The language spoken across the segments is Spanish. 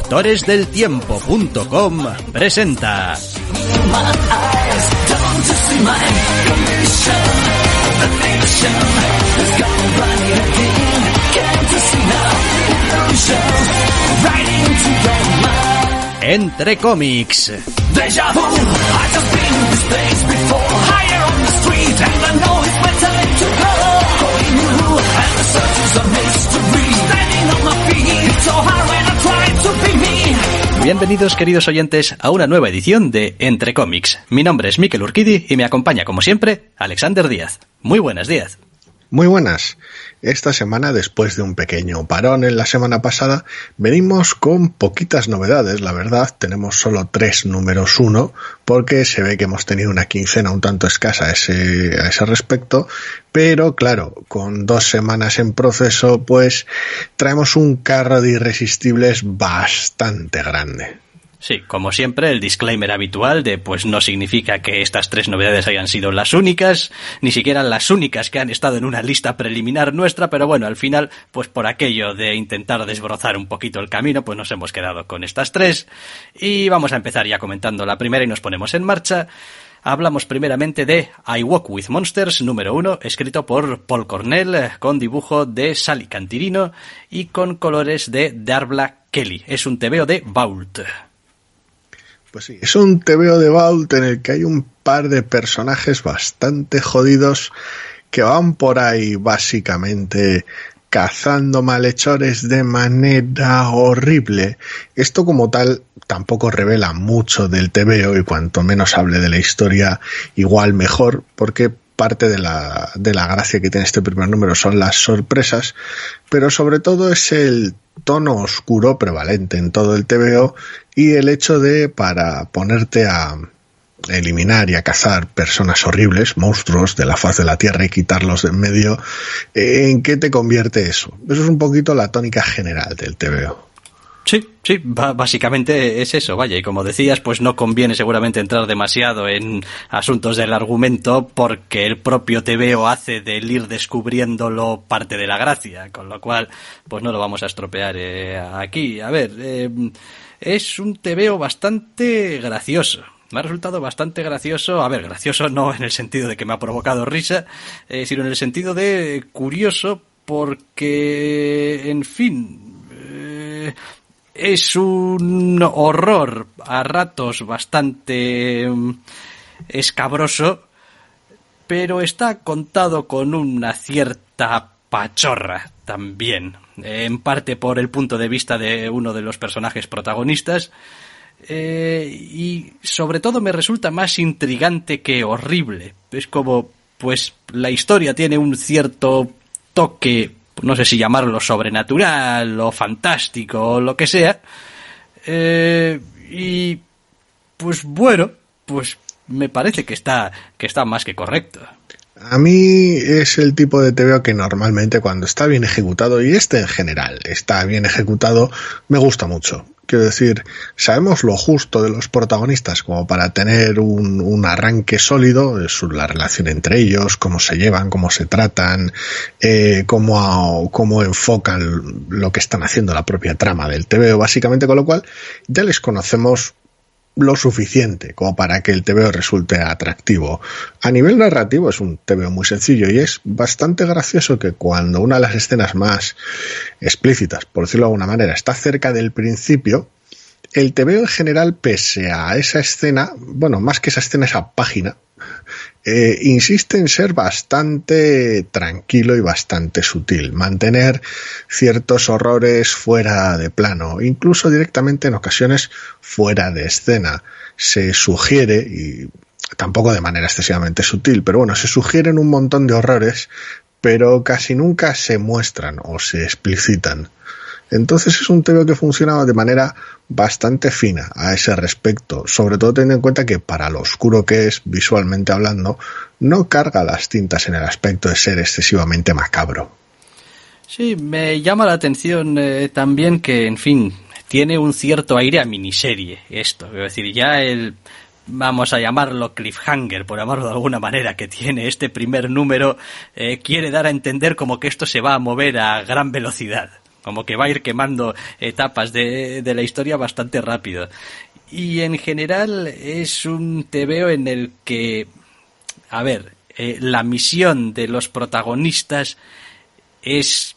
Lectoresdeltiempo.com presenta Entre Cómics. Bienvenidos, queridos oyentes, a una nueva edición de Entre Cómics. Mi nombre es Mikel Urquidi y me acompaña, como siempre, Alexander Díaz. Muy buenas, Díaz. Muy buenas. Esta semana, después de un pequeño parón en la semana pasada, venimos con poquitas novedades, la verdad. Tenemos solo 3 números 1, porque se ve que hemos tenido una quincena un tanto escasa a ese respecto, pero claro, con 2 semanas en proceso, pues traemos un carro de irresistibles bastante grande. Sí, como siempre, el disclaimer habitual de pues no significa que estas 3 novedades hayan sido las únicas, ni siquiera las únicas que han estado en una lista preliminar nuestra, pero bueno, al final, pues por aquello de intentar desbrozar un poquito el camino, pues nos hemos quedado con estas 3, y vamos a empezar ya comentando la primera y nos ponemos en marcha. Hablamos primeramente de I Walk With Monsters, número 1, escrito por Paul Cornell, con dibujo de Sally Cantirino y con colores de Darla Kelly. Es un tebeo de Vault. Pues sí, es un tebeo de Vault en el que hay un par de personajes bastante jodidos que van por ahí básicamente cazando malhechores de manera horrible. Esto como tal tampoco revela mucho del tebeo y cuanto menos hable de la historia igual mejor, porque parte de la gracia que tiene este primer número son las sorpresas, pero sobre todo es el tono oscuro prevalente en todo el tebeo y el hecho de, para ponerte a eliminar y a cazar personas horribles, monstruos de la faz de la tierra y quitarlos de en medio, ¿en qué te convierte eso? Eso es un poquito la tónica general del tebeo. Sí, básicamente es eso, vaya, y como decías, pues no conviene seguramente entrar demasiado en asuntos del argumento porque el propio tebeo hace del ir descubriéndolo parte de la gracia, con lo cual, pues no lo vamos a estropear aquí. A ver, es un tebeo bastante gracioso. Me ha resultado bastante gracioso, gracioso no en el sentido de que me ha provocado risa, sino en el sentido de curioso porque, en fin, es un horror a ratos bastante escabroso, pero está contado con una cierta pachorra también, en parte por el punto de vista de uno de los personajes protagonistas, y sobre todo me resulta más intrigante que horrible. Es como, pues la historia tiene un cierto toque, no sé si llamarlo sobrenatural o fantástico o lo que sea, y pues bueno, pues me parece que está más que correcto. A mí es el tipo de tebeo que normalmente cuando está bien ejecutado, y en general está bien ejecutado, me gusta mucho. Quiero decir, sabemos lo justo de los protagonistas como para tener un arranque sólido, es la relación entre ellos, cómo se llevan, cómo se tratan, cómo enfocan lo que están haciendo, la propia trama del tebeo, básicamente, con lo cual ya les conocemos lo suficiente como para que el tebeo resulte atractivo. A nivel narrativo es un tebeo muy sencillo y es bastante gracioso que cuando una de las escenas más explícitas, por decirlo de alguna manera, está cerca del principio, el tebeo en general, pese a esa escena, bueno, más que esa escena, esa página, insiste en ser bastante tranquilo y bastante sutil, mantener ciertos horrores fuera de plano, incluso directamente en ocasiones fuera de escena. Se sugiere, y tampoco de manera excesivamente sutil, pero bueno, se sugieren un montón de horrores, pero casi nunca se muestran o se explicitan. Entonces es un tebeo que funcionaba de manera bastante fina a ese respecto, sobre todo teniendo en cuenta que para lo oscuro que es, visualmente hablando, no carga las tintas en el aspecto de ser excesivamente macabro. Sí, me llama la atención también que, en fin, tiene un cierto aire a miniserie esto, es decir, ya el, vamos a llamarlo cliffhanger, por llamarlo de alguna manera, que tiene este primer número, quiere dar a entender como que esto se va a mover a gran velocidad. como que va a ir quemando etapas de la historia bastante rápido. Y en general es un TVO en el que, a ver, la misión de los protagonistas es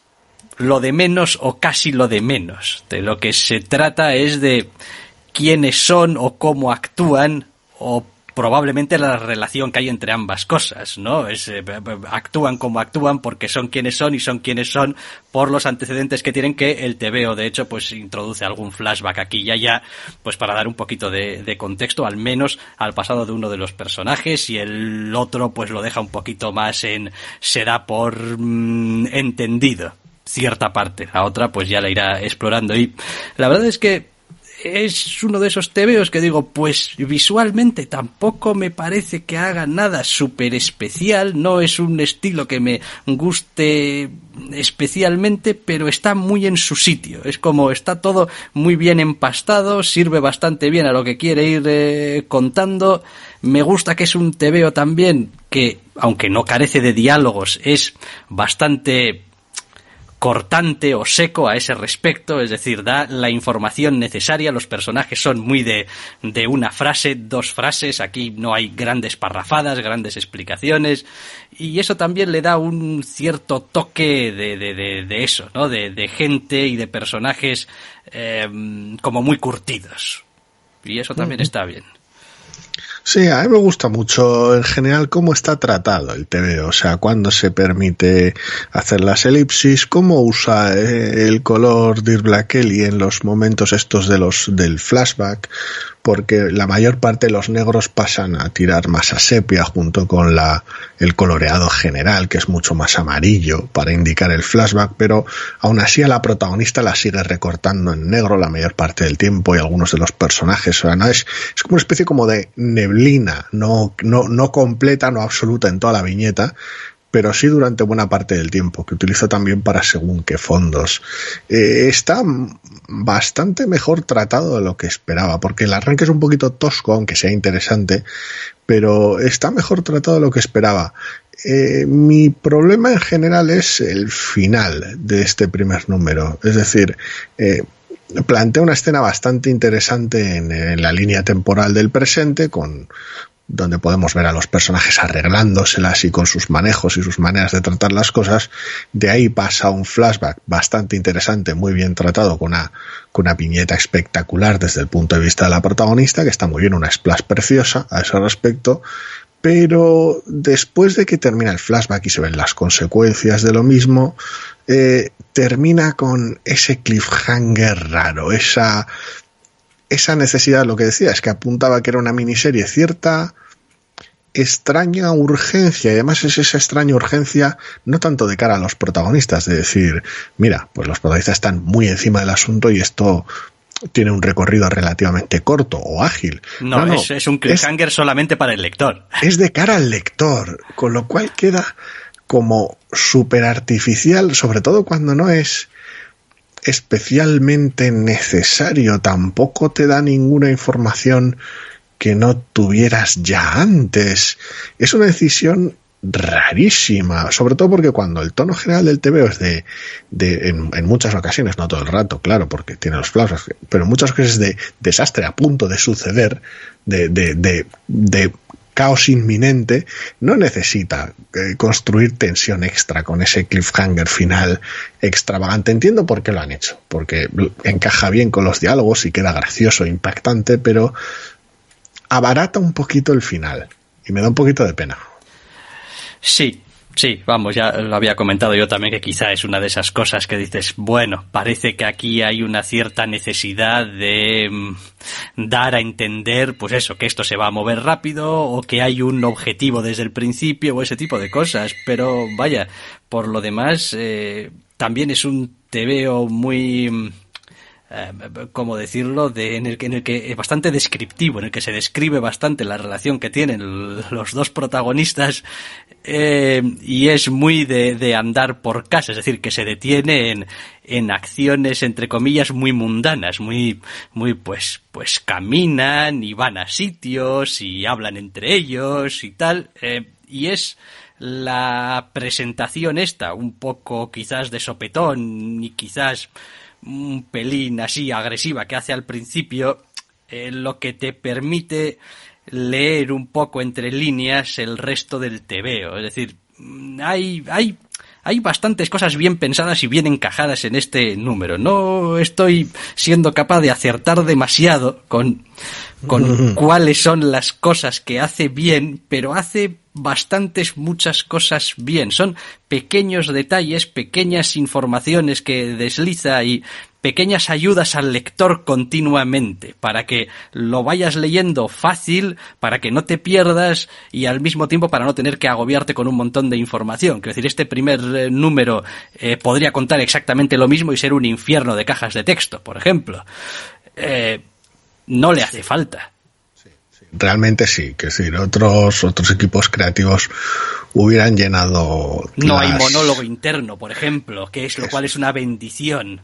lo de menos o casi lo de menos. De lo que se trata es de quiénes son o cómo actúan, o probablemente la relación que hay entre ambas cosas, ¿no? Actúan como actúan porque son quienes son, y son quienes son por los antecedentes que tienen, que el TVO de hecho pues introduce algún flashback aquí y allá, pues para dar un poquito de contexto al menos al pasado de uno de los personajes, y el otro pues lo deja un poquito más se da por entendido cierta parte, la otra pues ya la irá explorando. Y la verdad es que es uno de esos TVOs que digo, pues visualmente tampoco me parece que haga nada súper especial, no es un estilo que me guste especialmente, pero está muy en su sitio, es como está todo muy bien empastado, sirve bastante bien a lo que quiere ir contando. Me gusta que es un TVO también que, aunque no carece de diálogos, es bastante cortante o seco a ese respecto, es decir, da la información necesaria, los personajes son muy de una frase, dos frases, aquí no hay grandes parrafadas, grandes explicaciones, y eso también le da un cierto toque de eso, ¿no? De gente y de personajes como muy curtidos, y eso también está bien. Sí, a mí me gusta mucho en general cómo está tratado el TVO, o sea, cuándo se permite hacer las elipsis, cómo usa el color Dirk Blakeley en los momentos estos del flashback, porque la mayor parte de los negros pasan a tirar más a sepia junto con el coloreado general, que es mucho más amarillo para indicar el flashback, pero aún así a la protagonista la sigue recortando en negro la mayor parte del tiempo, y algunos de los personajes, o sea, no es como una especie como de neblina, no completa, no absoluta en toda la viñeta, pero sí durante buena parte del tiempo, que utilizo también para según qué fondos. Está bastante mejor tratado de lo que esperaba, porque el arranque es un poquito tosco, aunque sea interesante, pero está mejor tratado de lo que esperaba. Mi problema en general es el final de este primer número, es decir, plantea una escena bastante interesante en la línea temporal del presente, donde podemos ver a los personajes arreglándoselas y con sus manejos y sus maneras de tratar las cosas. De ahí pasa un flashback bastante interesante, muy bien tratado, con una viñeta espectacular desde el punto de vista de la protagonista, que está muy bien, una splash preciosa a ese respecto. Pero después de que termina el flashback y se ven las consecuencias de lo mismo, termina con ese cliffhanger raro, esa necesidad, lo que decía, es que apuntaba que era una miniserie, cierta extraña urgencia, y además es esa extraña urgencia no tanto de cara a los protagonistas, de decir, mira, pues los protagonistas están muy encima del asunto y esto tiene un recorrido relativamente corto o ágil. No, es un cliffhanger solamente para el lector. Es de cara al lector, con lo cual queda como súper artificial, sobre todo cuando no es especialmente necesario, tampoco te da ninguna información que no tuvieras ya antes. Es una decisión rarísima, sobre todo porque cuando el tono general del TVO es en muchas ocasiones, no todo el rato, claro, porque tiene los flashbacks, pero en muchas ocasiones de desastre a punto de suceder, de caos inminente, no necesita construir tensión extra con ese cliffhanger final extravagante. Entiendo por qué lo han hecho, porque encaja bien con los diálogos y queda gracioso e impactante, pero abarata un poquito el final y me da un poquito de pena. Sí, vamos, ya lo había comentado yo también, que quizá es una de esas cosas que dices, bueno, parece que aquí hay una cierta necesidad de dar a entender, pues eso, que esto se va a mover rápido o que hay un objetivo desde el principio o ese tipo de cosas, pero vaya, por lo demás, también es un TVO muy... ¿cómo decirlo? En el que es bastante descriptivo, en el que se describe bastante la relación que tienen los dos protagonistas, y es muy de andar por casa, es decir, que se detiene en acciones entre comillas muy mundanas, muy pues caminan y van a sitios y hablan entre ellos y tal, y es la presentación esta, un poco quizás de sopetón y quizás un pelín así agresiva que hace al principio, lo que te permite leer un poco entre líneas el resto del tebeo. Es decir, hay bastantes cosas bien pensadas y bien encajadas en este número. No estoy siendo capaz de acertar demasiado con cuáles son las cosas que hace bien, pero hace muchas cosas bien. Son pequeños detalles, pequeñas informaciones que desliza y pequeñas ayudas al lector continuamente, para que lo vayas leyendo fácil, para que no te pierdas y al mismo tiempo para no tener que agobiarte con un montón de información. Quiero decir, este primer número podría contar exactamente lo mismo y ser un infierno de cajas de texto, por ejemplo. No le hace falta. Realmente sí, que decir, otros equipos creativos hubieran llenado... No hay monólogo interno, por ejemplo, que es lo cual es una bendición.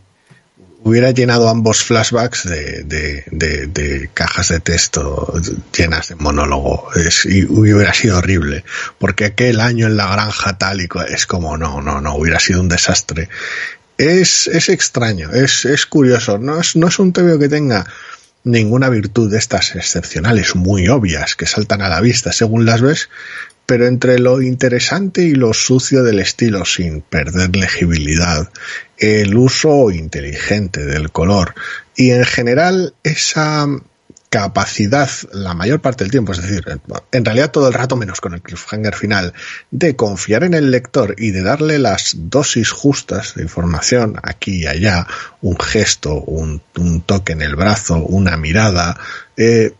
Hubiera llenado ambos flashbacks de cajas de texto llenas de monólogo, y hubiera sido horrible, porque aquel año en la granja tal y es como no, hubiera sido un desastre. Es extraño, es curioso, no es un TVO que tenga ninguna virtud de estas excepcionales muy obvias que saltan a la vista según las ves, pero entre lo interesante y lo sucio del estilo sin perder legibilidad, el uso inteligente del color y en general esa capacidad la mayor parte del tiempo, es decir, en realidad todo el rato menos con el cliffhanger final, de confiar en el lector y de darle las dosis justas de información aquí y allá, un gesto, un toque en el brazo, una mirada, que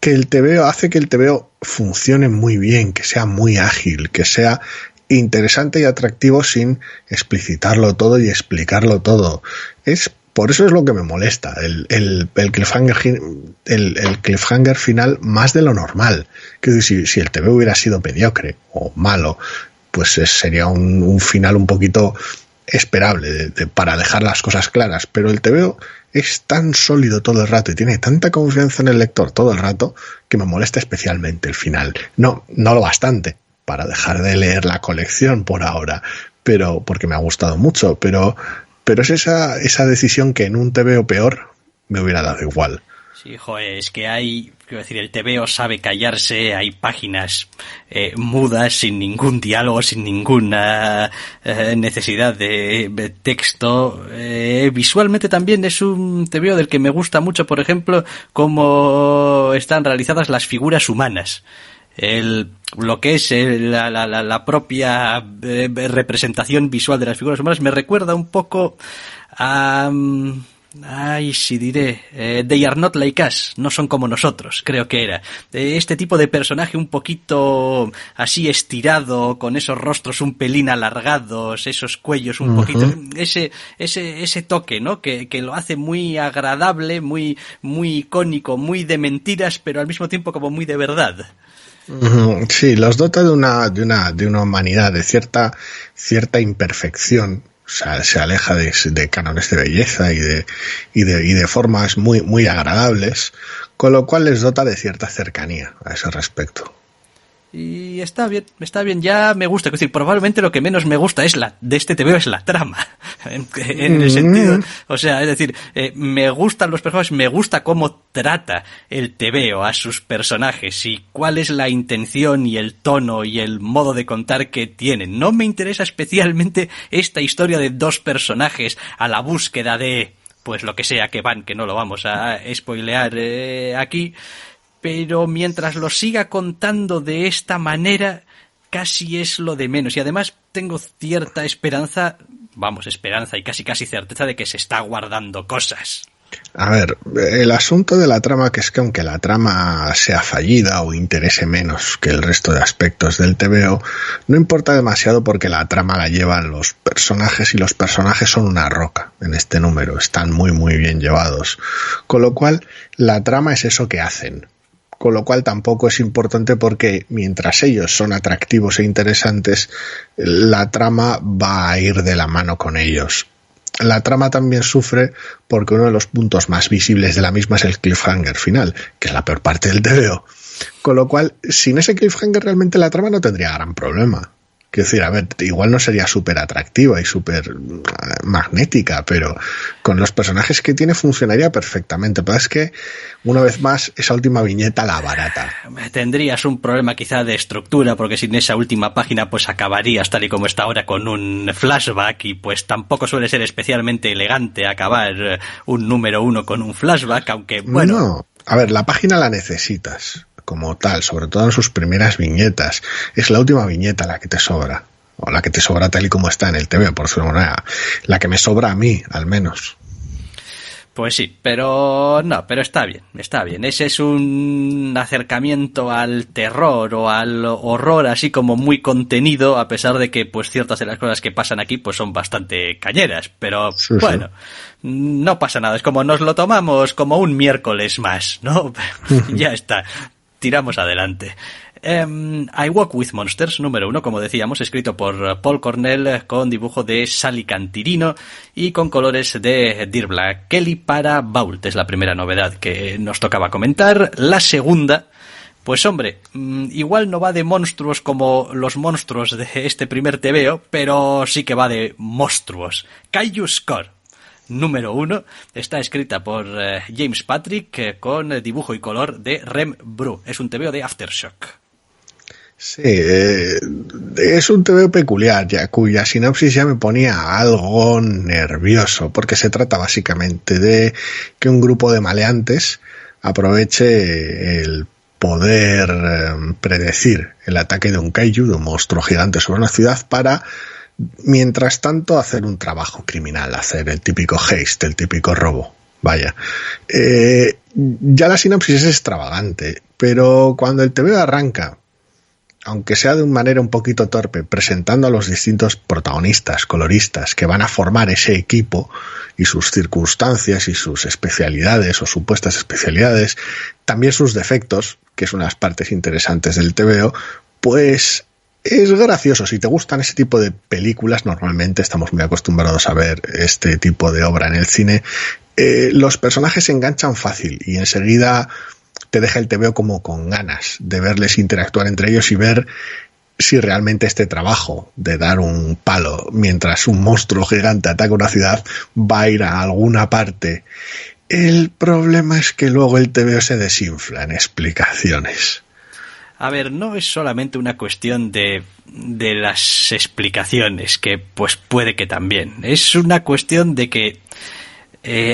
el TVO hace que el TVO funcione muy bien, que sea muy ágil, que sea interesante y atractivo sin explicitarlo todo y explicarlo todo. Por eso es lo que me molesta, el cliffhanger final más de lo normal. Que si el TV hubiera sido mediocre o malo, pues sería un final un poquito esperable para dejar las cosas claras. Pero el TVO es tan sólido todo el rato y tiene tanta confianza en el lector todo el rato que me molesta especialmente el final. No lo bastante para dejar de leer la colección por ahora, pero porque me ha gustado mucho, pero es esa decisión que en un TVO peor me hubiera dado igual. Sí, joder, es que quiero decir, el TVO sabe callarse, hay páginas mudas, sin ningún diálogo, sin ninguna necesidad de texto. Visualmente también es un TVO del que me gusta mucho, por ejemplo, cómo están realizadas las figuras humanas. Lo que es la propia representación visual de las figuras humanas me recuerda un poco a... They are not like us, no son como nosotros, creo que era. Este tipo de personaje un poquito así estirado, con esos rostros un pelín alargados, esos cuellos un poquito, ese toque, ¿no? Que lo hace muy agradable, muy icónico, muy de mentiras, pero al mismo tiempo como muy de verdad. Sí, los dota de una humanidad, de cierta imperfección. O sea, se aleja de cánones de belleza y de formas muy, muy agradables, con lo cual les dota de cierta cercanía a ese respecto. Y está bien, ya me gusta. Es decir, probablemente lo que menos me gusta de este TVO es la trama. En el sentido, o sea, es decir, me gustan los personajes, me gusta cómo trata el TVO a sus personajes y cuál es la intención y el tono y el modo de contar que tienen. No me interesa especialmente esta historia de dos personajes a la búsqueda de, pues lo que sea que van, que no lo vamos a spoilear aquí. Pero mientras lo siga contando de esta manera, casi es lo de menos. Y además tengo cierta esperanza y casi certeza de que se está guardando cosas. A ver, el asunto de la trama, que es que aunque la trama sea fallida o interese menos que el resto de aspectos del TVO, no importa demasiado porque la trama la llevan los personajes y los personajes son una roca en este número, están muy muy bien llevados. Con lo cual, la trama es eso que hacen. Con lo cual tampoco es importante porque mientras ellos son atractivos e interesantes, la trama va a ir de la mano con ellos. La trama también sufre porque uno de los puntos más visibles de la misma es el cliffhanger final, que es la peor parte del TVO. Con lo cual, sin ese cliffhanger realmente la trama no tendría gran problema. Quiero decir, a ver, igual no sería súper atractiva y súper magnética, pero con los personajes que tiene funcionaría perfectamente. Pero es que, una vez más, esa última viñeta la barata. Tendrías un problema quizá de estructura, porque sin esa última página pues acabarías tal y como está ahora con un flashback, y pues tampoco suele ser especialmente elegante acabar un número 1 con un flashback, aunque bueno... No, a ver, la página la necesitas como tal, sobre todo en sus primeras viñetas. Es la última viñeta la que te sobra, o la que te sobra tal y como está en el TV, por su manera, la que me sobra a mí, al menos. Pues sí, pero no, pero está bien, está bien. Ese es un acercamiento al terror o al horror así como muy contenido, a pesar de que pues ciertas de las cosas que pasan aquí pues son bastante cañeras, pero sí, bueno, sí. No pasa nada, es como nos lo tomamos como un miércoles más, ¿no? Ya está. Tiramos adelante. I Walk with Monsters, número 1, como decíamos, escrito por Paul Cornell, con dibujo de Sally Cantirino y con colores de Dear Black Kelly para Vault. Es la primera novedad que nos tocaba comentar. La segunda, pues hombre, igual no va de monstruos como los monstruos de este primer TVO, pero sí que va de monstruos. Kaiju Score. Número 1, está escrita por James Patrick con dibujo y color de Rem Bru. Es un TVO de Aftershock. Sí, es un TVO peculiar, ya, cuya sinopsis ya me ponía algo nervioso, porque se trata básicamente de que un grupo de maleantes aproveche el poder predecir el ataque de un kaiju, de un monstruo gigante sobre una ciudad, para mientras tanto hacer un trabajo criminal, hacer el típico heist, el típico robo. Vaya, ya la sinopsis es extravagante, pero cuando el TVO arranca, aunque sea de una manera un poquito torpe, presentando a los distintos protagonistas, coloristas, que van a formar ese equipo y sus circunstancias y sus especialidades o supuestas especialidades, también sus defectos, que es una de las partes interesantes del TVO, pues es gracioso. Si te gustan ese tipo de películas, normalmente estamos muy acostumbrados a ver este tipo de obra en el cine, los personajes se enganchan fácil y enseguida te deja el TVO como con ganas de verles interactuar entre ellos y ver si realmente este trabajo de dar un palo mientras un monstruo gigante ataca una ciudad va a ir a alguna parte. El problema es que luego el TVO se desinfla en explicaciones. A ver, no es solamente una cuestión de las explicaciones, que pues puede que también. Es una cuestión de que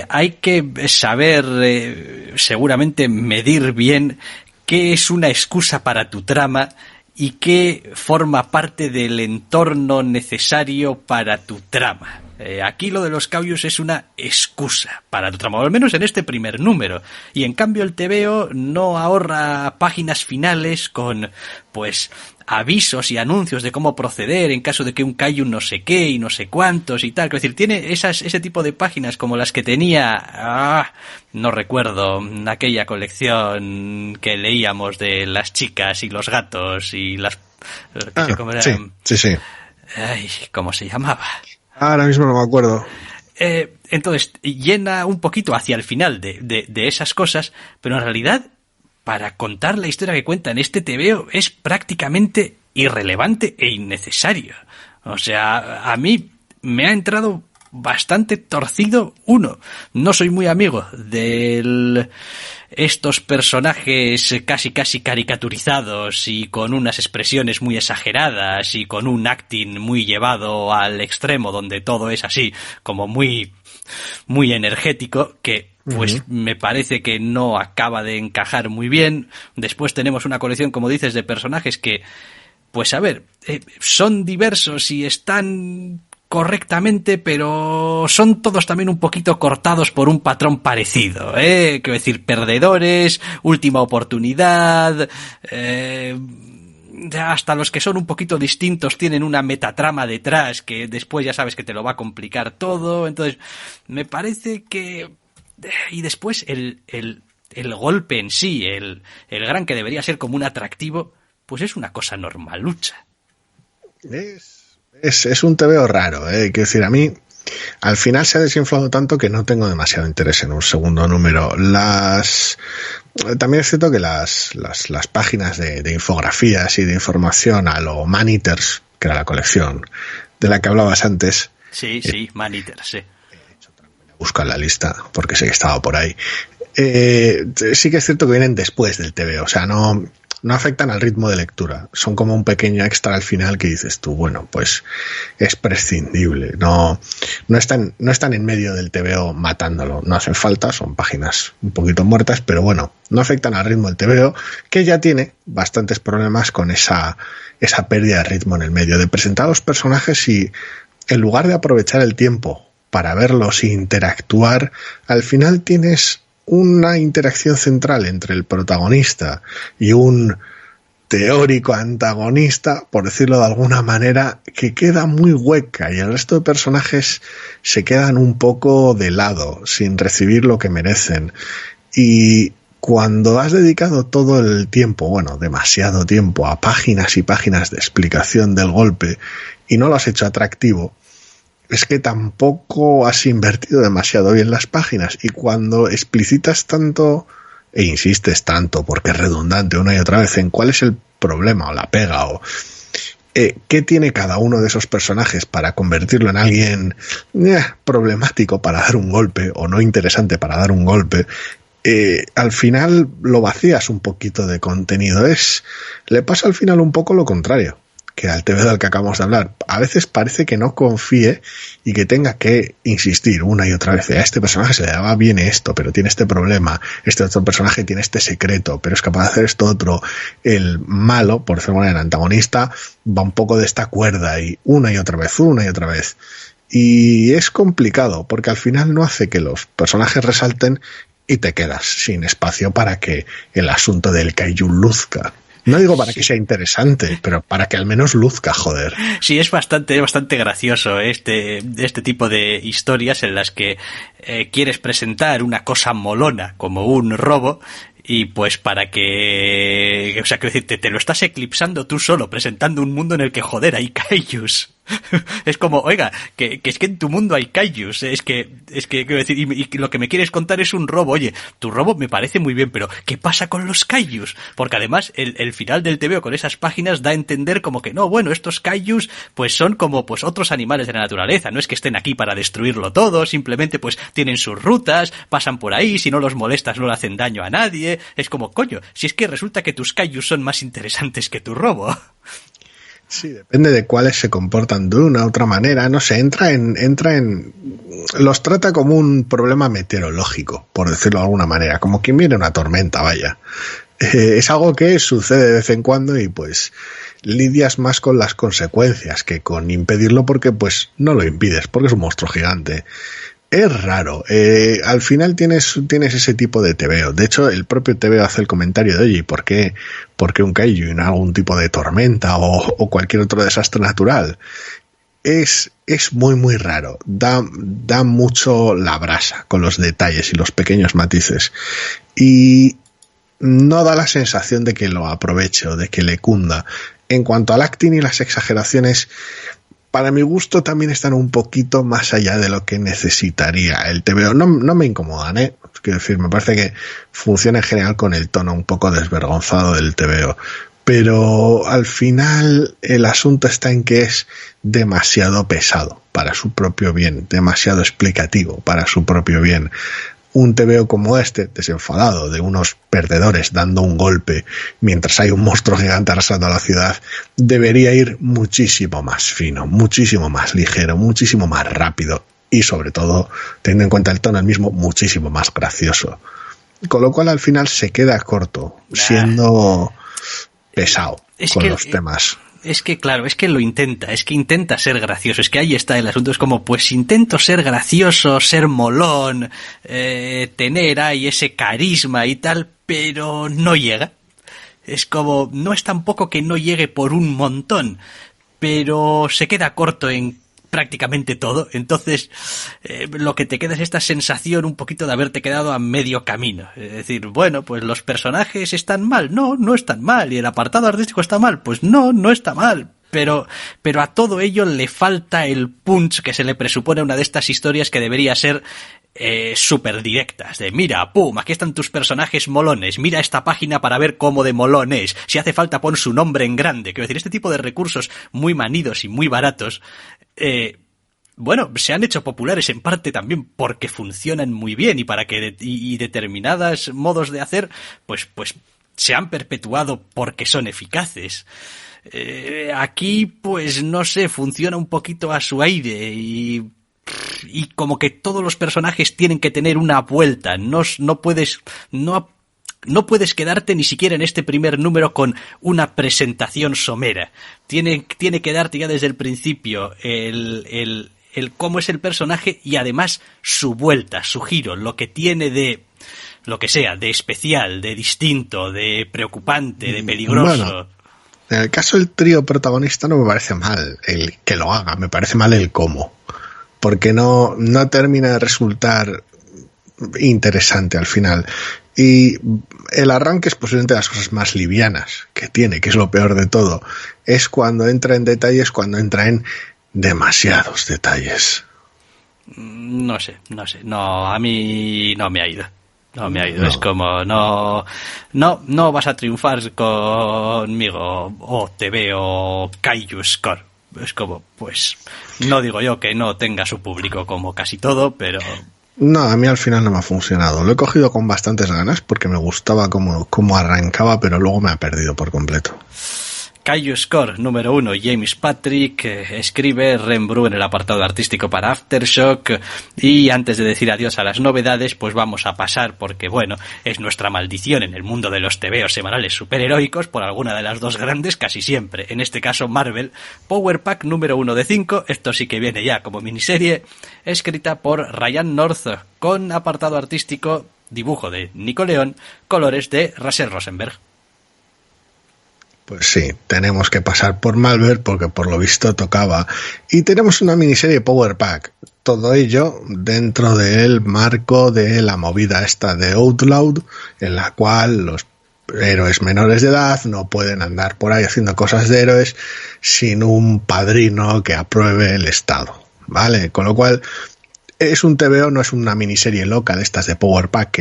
hay que saber, seguramente medir bien qué es una excusa para tu trama y qué forma parte del entorno necesario para tu trama. Aquí lo de los kaijus es una excusa para tu trama, o al menos en este primer número. Y en cambio el TVO no ahorra páginas finales con, pues, avisos y anuncios de cómo proceder en caso de que un kaiju no sé qué y no sé cuántos y tal. Es decir, tiene ese tipo de páginas como las que tenía, no recuerdo, aquella colección que leíamos de las chicas y los gatos y las... Sí. Ay, ¿cómo se llamaba? Ahora mismo no me acuerdo. Entonces, llena un poquito hacia el final de esas cosas, pero en realidad, para contar la historia que cuenta en este TVO, es prácticamente irrelevante e innecesario. O sea, a mí me ha entrado bastante torcido. Uno, no soy muy amigo de estos personajes casi caricaturizados y con unas expresiones muy exageradas y con un acting muy llevado al extremo, donde todo es así como muy energético, que pues me parece que no acaba de encajar muy bien. Después tenemos una colección, como dices, de personajes que, pues a ver, son diversos y están correctamente, pero son todos también un poquito cortados por un patrón parecido, quiero decir, perdedores, última oportunidad, hasta los que son un poquito distintos tienen una metatrama detrás que después ya sabes que te lo va a complicar todo. Entonces me parece que... Y después el golpe en sí, el gran que debería ser como un atractivo, pues es una cosa normalucha. Es un TVO raro, quiero decir, a mí Al final se ha desinflado tanto que no tengo demasiado interés en un segundo número. También es cierto que las páginas de infografías y de información a lo Man-Eaters, que era la colección de la que hablabas antes. Sí, Man-Eaters, sí. Busco en la lista porque sé que estaba por ahí. Sí que es cierto que vienen después del TVO, o sea, no afectan al ritmo de lectura, son como un pequeño extra al final que dices tú, bueno, pues es prescindible, no están en medio del TVO matándolo, no hacen falta, son páginas un poquito muertas, pero bueno, no afectan al ritmo del TVO, que ya tiene bastantes problemas con esa pérdida de ritmo en el medio, de presentar a los personajes y en lugar de aprovechar el tiempo para verlos e interactuar, al final tienes una interacción central entre el protagonista y un teórico antagonista, por decirlo de alguna manera, que queda muy hueca y el resto de personajes se quedan un poco de lado, sin recibir lo que merecen. Y cuando has dedicado todo el tiempo, bueno, demasiado tiempo, a páginas y páginas de explicación del golpe y no lo has hecho atractivo, es que tampoco has invertido demasiado bien las páginas, y cuando explicitas tanto e insistes tanto, porque es redundante una y otra vez, en cuál es el problema o la pega o qué tiene cada uno de esos personajes para convertirlo en alguien problemático para dar un golpe o no interesante para dar un golpe, al final lo vacías un poquito de contenido. Le pasa al final un poco lo contrario que al TV del que acabamos de hablar. A veces parece que no confíe y que tenga que insistir una y otra vez. A este personaje se le daba bien esto, pero tiene este problema. Este otro personaje tiene este secreto, pero es capaz de hacer esto otro. El malo, por decirlo de manera, el antagonista, va un poco de esta cuerda y una y otra vez. Y es complicado, porque al final no hace que los personajes resalten y te quedas sin espacio para que el asunto del kaiju luzca. No digo para que sea interesante, pero para que al menos luzca, joder. Sí, es bastante gracioso este tipo de historias en las que quieres presentar una cosa molona como un robo y pues para que... O sea, quiero decirte, te lo estás eclipsando tú solo, presentando un mundo en el que, joder, hay kaijus. Es como, oiga, que es que en tu mundo hay kaijus, es que quiero decir, y lo que me quieres contar es un robo. Oye, tu robo me parece muy bien, pero ¿qué pasa con los kaijus? Porque además el final del TVO con esas páginas da a entender como que no, bueno, estos kaijus pues son como pues otros animales de la naturaleza, no es que estén aquí para destruirlo todo, simplemente pues tienen sus rutas, pasan por ahí, si no los molestas no le hacen daño a nadie. Es como, coño, si es que resulta que tus kaijus son más interesantes que tu robo. Sí, depende de cuáles se comportan de una u otra manera, no sé, entra en los trata como un problema meteorológico, por decirlo de alguna manera, como quien viene una tormenta, vaya. Es algo que sucede de vez en cuando y pues lidias más con las consecuencias que con impedirlo, porque pues no lo impides, porque es un monstruo gigante. Es raro. Al final tienes ese tipo de TVO. De hecho, el propio TVO hace el comentario de, oye, ¿por qué un kaiju y no algún tipo de tormenta o cualquier otro desastre natural? Es muy, muy raro. Da mucho la brasa con los detalles y los pequeños matices. Y no da la sensación de que lo aproveche o de que le cunda. En cuanto al acting y las exageraciones, para mi gusto también están un poquito más allá de lo que necesitaría el TVO. No me incomodan, quiero decir, me parece que funciona en general con el tono un poco desvergonzado del TVO. Pero al final el asunto está en que es demasiado pesado para su propio bien, demasiado explicativo para su propio bien. Un TVO como este, desenfadado, de unos perdedores dando un golpe mientras hay un monstruo gigante arrasando a la ciudad, debería ir muchísimo más fino, muchísimo más ligero, muchísimo más rápido y sobre todo, teniendo en cuenta el tono el mismo, muchísimo más gracioso. Con lo cual al final se queda corto, siendo pesado con los temas. Es que, claro, es que intenta ser gracioso, es que ahí está el asunto, es como, pues intento ser gracioso, ser molón, tener ahí ese carisma y tal, pero no llega. Es como, no es tampoco que no llegue por un montón, pero se queda corto en prácticamente todo, entonces lo que te queda es esta sensación un poquito de haberte quedado a medio camino, es decir, bueno, pues los personajes están mal, no están mal, y el apartado artístico está mal, pues no está mal, pero a todo ello le falta el punch que se le presupone a una de estas historias que debería ser súper directas, de mira, pum, aquí están tus personajes molones, mira esta página para ver cómo de molón es, si hace falta pon su nombre en grande. Quiero decir, este tipo de recursos muy manidos y muy baratos, bueno, se han hecho populares en parte también porque funcionan muy bien y para que y determinados modos de hacer, pues se han perpetuado porque son eficaces. Aquí, pues no sé, funciona un poquito a su aire y como que todos los personajes tienen que tener una vuelta. No puedes quedarte ni siquiera en este primer número con una presentación somera. Tiene que darte ya desde el principio el cómo es el personaje y además su vuelta, su giro, lo que tiene de lo que sea, de especial, de distinto, de preocupante, de peligroso. Bueno, en el caso del trío protagonista no me parece mal el que lo haga, me parece mal el cómo. Porque no termina de resultar interesante al final. Y el arranque es posiblemente de las cosas más livianas que tiene, que es lo peor de todo. Es cuando entra en detalles, cuando entra en demasiados detalles. No sé. No, a mí no me ha ido. No me ha ido. No. Es como, no vas a triunfar conmigo. O te veo Kaiju Score. Es como, pues, no digo yo que no tenga su público como casi todo, pero... No, a mí al final no me ha funcionado. Lo he cogido con bastantes ganas porque me gustaba cómo arrancaba, pero luego me ha perdido por completo. Kaiju Score, número 1, James Patrick, escribe Renbrew en el apartado artístico para Aftershock. Y antes de decir adiós a las novedades, pues vamos a pasar, porque bueno, es nuestra maldición en el mundo de los tebeos semanales superheroicos, por alguna de las dos grandes casi siempre, en este caso Marvel, Power Pack número 1 de 5, esto sí que viene ya como miniserie, escrita por Ryan North, con apartado artístico, dibujo de Nico León, colores de Russell Rosenberg. Pues sí, tenemos que pasar por Marvel porque por lo visto tocaba. Y tenemos una miniserie Power Pack. Todo ello dentro del marco de la movida esta de Outlaw, en la cual los héroes menores de edad no pueden andar por ahí haciendo cosas de héroes sin un padrino que apruebe el Estado, ¿vale? Con lo cual es un TVO, no es una miniserie loca de estas de Power Pack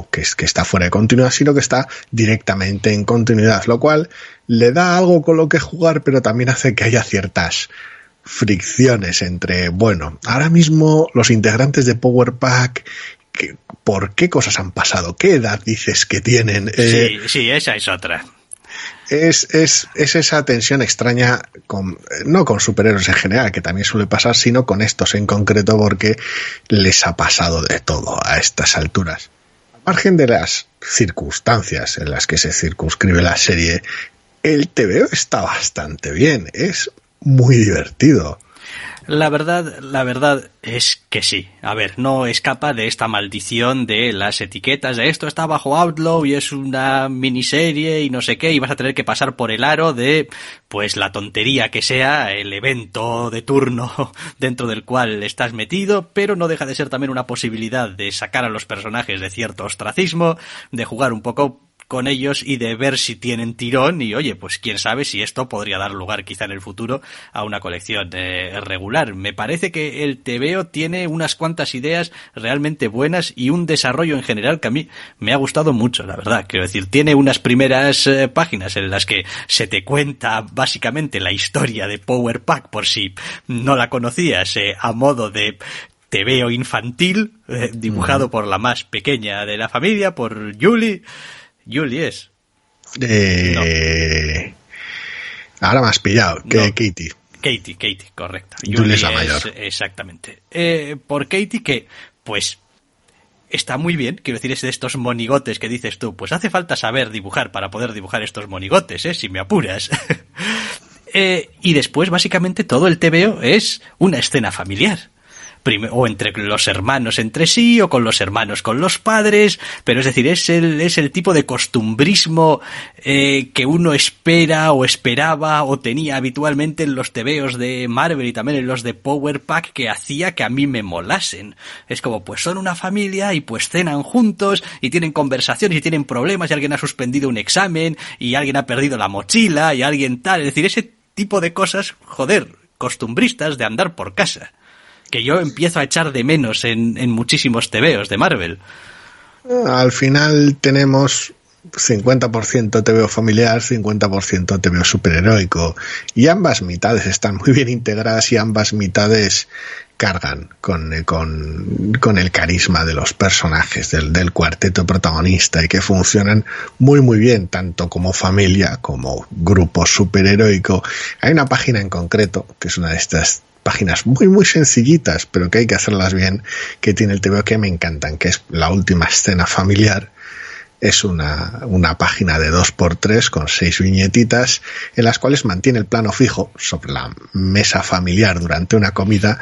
que está fuera de continuidad, sino que está directamente en continuidad, lo cual le da algo con lo que jugar, pero también hace que haya ciertas fricciones entre, bueno, ahora mismo los integrantes de Power Pack, ¿por qué cosas han pasado? ¿Qué edad dices que tienen? Sí, esa es otra. Es esa tensión extraña, no con superhéroes en general, que también suele pasar, sino con estos en concreto, porque les ha pasado de todo a estas alturas. Al margen de las circunstancias en las que se circunscribe la serie, el TVO está bastante bien, es muy divertido. La verdad es que sí. A ver, no escapa de esta maldición de las etiquetas de esto está bajo Outlaw y es una miniserie y no sé qué, y vas a tener que pasar por el aro de, pues, la tontería que sea el evento de turno dentro del cual estás metido, pero no deja de ser también una posibilidad de sacar a los personajes de cierto ostracismo, de jugar un poco con ellos y de ver si tienen tirón y oye, pues quién sabe si esto podría dar lugar quizá en el futuro a una colección regular. Me parece que el TVO tiene unas cuantas ideas realmente buenas y un desarrollo en general que a mí me ha gustado mucho, la verdad. Quiero decir, tiene unas primeras páginas en las que se te cuenta básicamente la historia de Power Pack por si no la conocías, a modo de TVO infantil, dibujado por la más pequeña de la familia, por Julie. Julie es. No. Ahora me has pillado. No. Katie. Katie, correcto. Julie es la mayor. Exactamente. Por Katie que, pues, está muy bien. Quiero decir, es de estos monigotes que dices tú. Pues hace falta saber dibujar para poder dibujar estos monigotes, si me apuras. Y después, básicamente, todo el TVO es una escena familiar. O entre los hermanos entre sí, o con los hermanos con los padres, pero es decir, es el tipo de costumbrismo que uno espera o esperaba o tenía habitualmente en los tebeos de Marvel y también en los de Power Pack, que hacía que a mí me molasen. Es como, pues son una familia y pues cenan juntos y tienen conversaciones y tienen problemas y alguien ha suspendido un examen y alguien ha perdido la mochila y alguien tal, es decir, ese tipo de cosas, joder, costumbristas de andar por casa, que yo empiezo a echar de menos en muchísimos tebeos de Marvel. Al final tenemos 50% TVO familiar, 50% TVO superheroico, y ambas mitades están muy bien integradas y ambas mitades cargan con el carisma de los personajes del cuarteto protagonista, y que funcionan muy muy bien tanto como familia como grupo superheroico. Hay una página en concreto que es una de estas páginas muy muy sencillitas, pero que hay que hacerlas bien, que tiene el TVO, que me encantan, que es La Última Escena Familiar. Es una página de 2x3 con 6 viñetitas en las cuales mantiene el plano fijo sobre la mesa familiar durante una comida,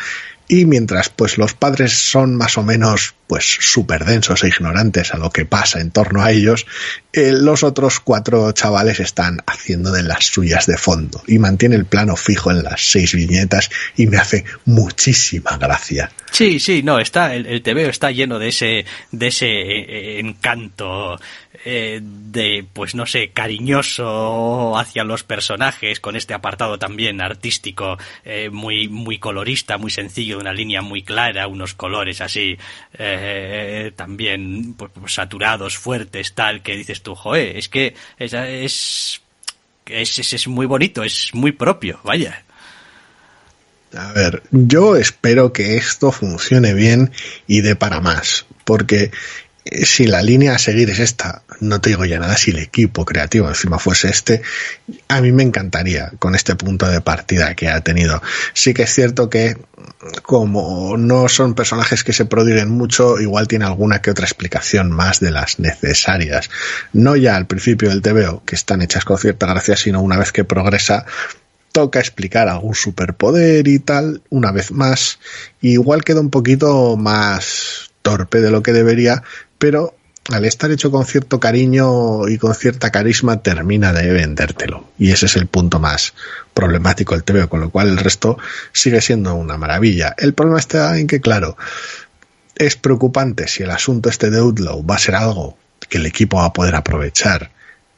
y mientras pues los padres son más o menos pues súper densos e ignorantes a lo que pasa en torno a ellos, los otros 4 chavales están haciendo de las suyas de fondo, y mantiene el plano fijo en las 6 viñetas y me hace muchísima gracia. Sí, no, el TVO está lleno de ese encanto de, pues no sé, cariñoso hacia los personajes, con este apartado también artístico muy muy colorista, muy sencillo, de una línea muy clara, unos colores así también pues, saturados, fuertes, tal, que dices tú, joder, es que es muy bonito, es muy propio, vaya. A ver, yo espero que esto funcione bien y dé para más, porque si la línea a seguir es esta, no te digo ya nada si el equipo creativo encima fuese este, a mí me encantaría con este punto de partida que ha tenido. Sí que es cierto que como no son personajes que se prodiguen mucho, igual tiene alguna que otra explicación más de las necesarias. No ya al principio del TVO, que están hechas con cierta gracia, sino una vez que progresa, toca explicar algún superpoder y tal, una vez más. Igual queda un poquito más torpe de lo que debería, pero al estar hecho con cierto cariño y con cierta carisma, termina de vendértelo. Y ese es el punto más problemático del TVO, con lo cual el resto sigue siendo una maravilla. El problema está en que, claro, es preocupante si el asunto este de Outlaw va a ser algo que el equipo va a poder aprovechar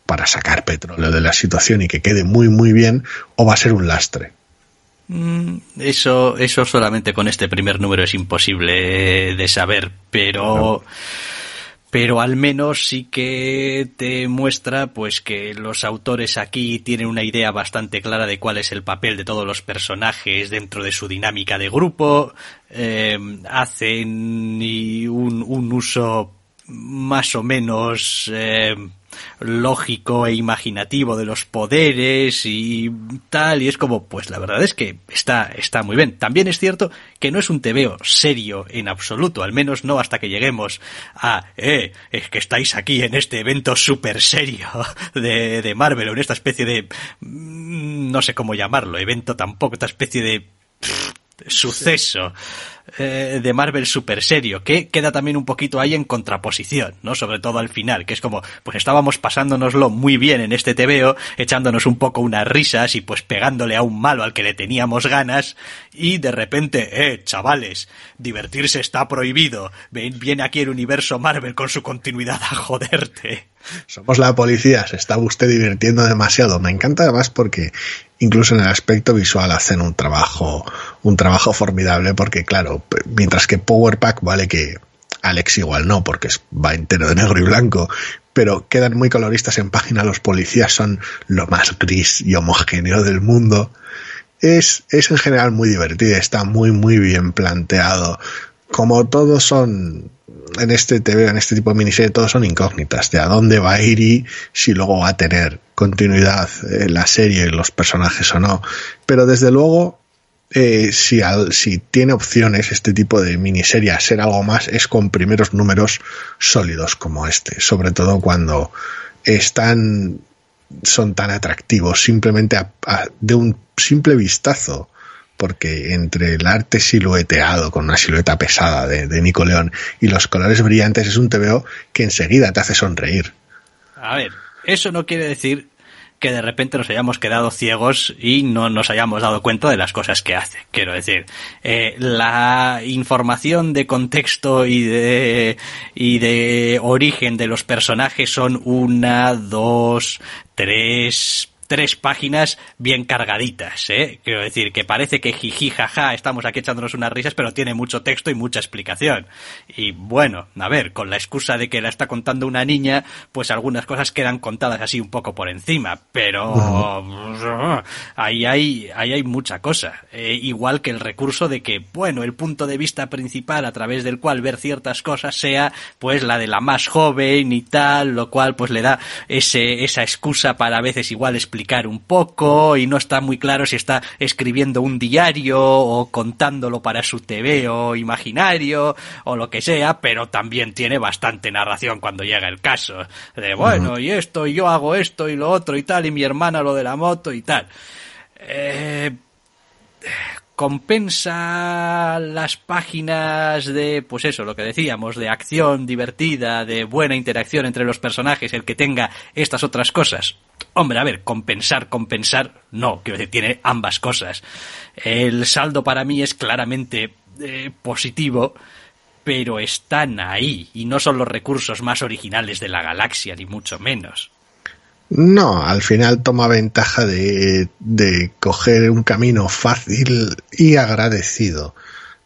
para sacar petróleo de la situación y que quede muy muy bien, o va a ser un lastre. Eso solamente con este primer número es imposible de saber, pero al menos sí que te muestra pues que los autores aquí tienen una idea bastante clara de cuál es el papel de todos los personajes dentro de su dinámica de grupo. Hacen un uso más o menos lógico e imaginativo de los poderes y tal, y es como, pues la verdad es que está muy bien. También es cierto que no es un TVO serio en absoluto, al menos no hasta que lleguemos a es que estáis aquí en este evento súper serio de Marvel, o en esta especie de no sé cómo llamarlo, evento tampoco, esta especie de suceso de Marvel super serio, que queda también un poquito ahí en contraposición, ¿no? Sobre todo al final, que es como, pues estábamos pasándonoslo muy bien en este TVO, echándonos un poco unas risas y pues pegándole a un malo al que le teníamos ganas, y de repente, chavales, divertirse está prohibido, viene aquí el universo Marvel con su continuidad a joderte. Somos la policía, se está usted divirtiendo demasiado. Me encanta además porque incluso en el aspecto visual hacen un trabajo formidable, porque claro, mientras que Power Pack, vale que Alex igual no, porque va entero de negro y blanco, pero quedan muy coloristas en página, los policías son lo más gris y homogéneo del mundo. Es en general muy divertido, está muy muy bien planteado. Como todos son en este TV, en este tipo de miniserie, todos son incógnitas de a dónde va a ir y si luego va a tener continuidad la serie y los personajes o no. Pero desde luego, si tiene opciones este tipo de miniserie a ser algo más, es con primeros números sólidos como este, sobre todo cuando son tan atractivos simplemente de un simple vistazo, porque entre el arte silueteado con una silueta pesada de Nico León y los colores brillantes, es un TVO que enseguida te hace sonreír. A ver, eso no quiere decir que de repente nos hayamos quedado ciegos y no nos hayamos dado cuenta de las cosas que hace. Quiero decir, la información de contexto y de origen de los personajes son 1, 2, 3, 3 páginas bien cargaditas, ¿eh? Quiero decir, que parece que jiji, jaja, estamos aquí echándonos unas risas, pero tiene mucho texto y mucha explicación. Y bueno, a ver, con la excusa de que la está contando una niña, pues algunas cosas quedan contadas así un poco por encima, pero ahí hay mucha cosa. Igual que el recurso de que, bueno, el punto de vista principal a través del cual ver ciertas cosas sea, pues, la de la más joven y tal, lo cual, pues, le da esa excusa para a veces igual explicar un poco y no está muy claro si está escribiendo un diario o contándolo para su TVO imaginario o lo que sea, pero también tiene bastante narración cuando llega el caso de bueno, y esto, y yo hago esto y lo otro y tal, y mi hermana lo de la moto y tal. Compensa las páginas de, pues eso, lo que decíamos, de acción divertida, de buena interacción entre los personajes, el que tenga estas otras cosas. Hombre, a ver, compensar, no, quiero decir, tiene ambas cosas. El saldo para mí es claramente positivo, pero están ahí, y no son los recursos más originales de la galaxia, ni mucho menos. No, al final toma ventaja de coger un camino fácil y agradecido,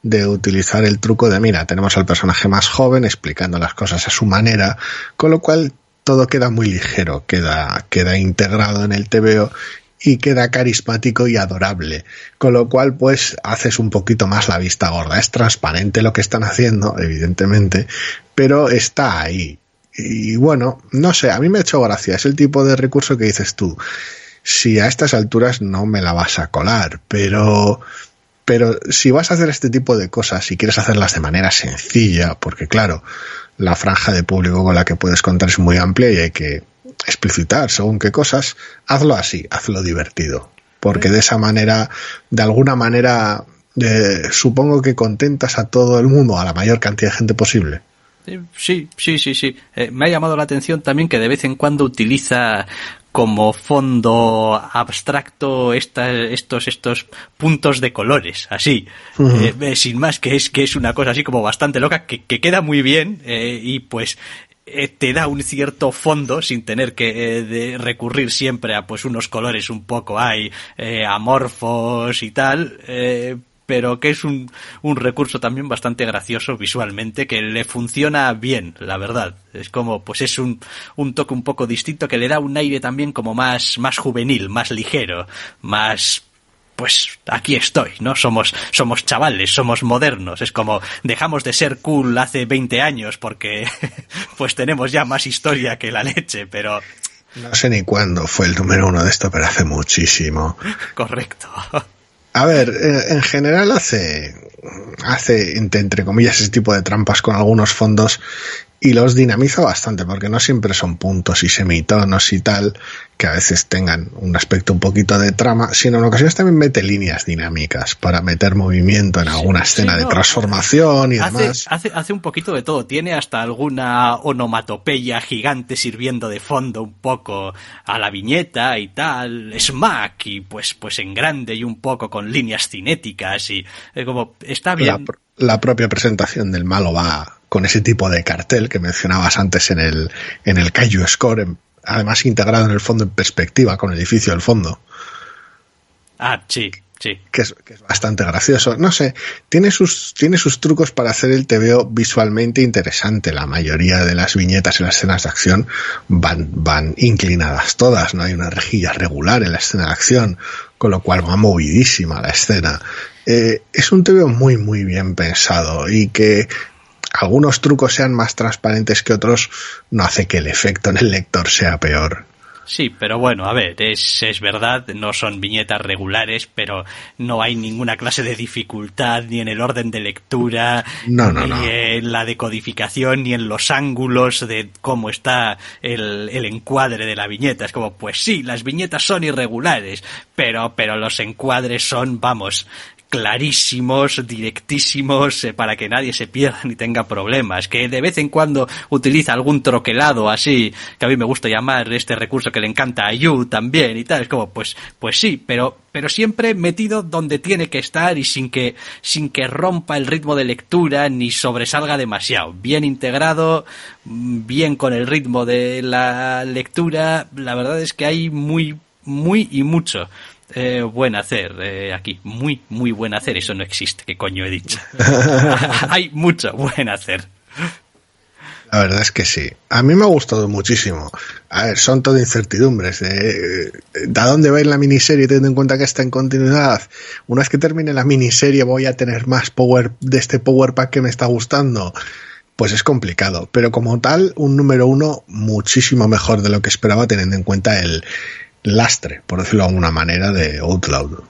de utilizar el truco de, mira, tenemos al personaje más joven explicando las cosas a su manera, con lo cual todo queda muy ligero, queda integrado en el TVO y queda carismático y adorable, con lo cual pues haces un poquito más la vista gorda. Es transparente lo que están haciendo, evidentemente, pero está ahí. Y bueno, no sé, a mí me ha hecho gracia, es el tipo de recurso que dices tú, si a estas alturas no me la vas a colar, pero si vas a hacer este tipo de cosas, si quieres hacerlas de manera sencilla, porque claro, la franja de público con la que puedes contar es muy amplia y hay que explicitar según qué cosas, hazlo así, hazlo divertido, porque de esa manera, de alguna manera, supongo que contentas a todo el mundo, a la mayor cantidad de gente posible. Sí. Me ha llamado la atención también que de vez en cuando utiliza como fondo abstracto estos puntos de colores, así, sin más, que es una cosa así como bastante loca, que queda muy bien, y pues te da un cierto fondo sin tener que de recurrir siempre a pues unos colores un poco amorfos y tal, pero que es un recurso también bastante gracioso visualmente, que le funciona bien, la verdad. Es como, pues es un toque un poco distinto que le da un aire también como más juvenil, más ligero, más, pues aquí estoy, ¿no? Somos chavales, somos modernos, es como dejamos de ser cool hace 20 años porque pues tenemos ya más historia que la leche, pero... No sé ni cuándo fue el número 1 de esto, pero hace muchísimo. Correcto. A ver, en general hace entre comillas ese tipo de trampas con algunos fondos y los dinamiza bastante, porque no siempre son puntos y semitonos y tal, que a veces tengan un aspecto un poquito de trama, sino en ocasiones también mete líneas dinámicas para meter movimiento en alguna escena de transformación y demás. Hace un poquito de todo, tiene hasta alguna onomatopeya gigante sirviendo de fondo un poco a la viñeta y tal, smack, y pues en grande y un poco con líneas cinéticas y como está bien. La propia presentación del malo va con ese tipo de cartel que mencionabas antes en el Kaiju Score, además integrado en el fondo en perspectiva con el edificio del fondo. Sí. Que es bastante gracioso. No sé, tiene sus trucos para hacer el TVO visualmente interesante. La mayoría de las viñetas en las escenas de acción van inclinadas todas, no hay una rejilla regular en la escena de acción, con lo cual va movidísima la escena. Es un TVO muy muy bien pensado, y que algunos trucos sean más transparentes que otros no hace que el efecto en el lector sea peor. Sí, pero bueno, a ver, es verdad, no son viñetas regulares, pero no hay ninguna clase de dificultad ni en el orden de lectura, ni en la decodificación, ni en los ángulos de cómo está el encuadre de la viñeta. Es como, pues sí, las viñetas son irregulares, pero los encuadres son, vamos, clarísimos, directísimos, para que nadie se pierda ni tenga problemas, que de vez en cuando utiliza algún troquelado así, que a mí me gusta llamar este recurso que le encanta a Yu también y tal, es como, pues sí, pero siempre metido donde tiene que estar y sin que rompa el ritmo de lectura ni sobresalga demasiado, bien integrado, bien con el ritmo de la lectura. La verdad es que hay muy muy y mucho buen hacer aquí, muy, muy buen hacer. Eso no existe, ¿qué coño he dicho? Hay mucho buen hacer. La verdad es que sí. A mí me ha gustado muchísimo. A ver, son todo incertidumbres. ¿De dónde va a ir la miniserie teniendo en cuenta que está en continuidad? Una vez que termine la miniserie voy a tener más power de este power pack que me está gustando. Pues es complicado. Pero como tal, un número 1 muchísimo mejor de lo que esperaba teniendo en cuenta el lastre, por decirlo de alguna manera, de Outlaw.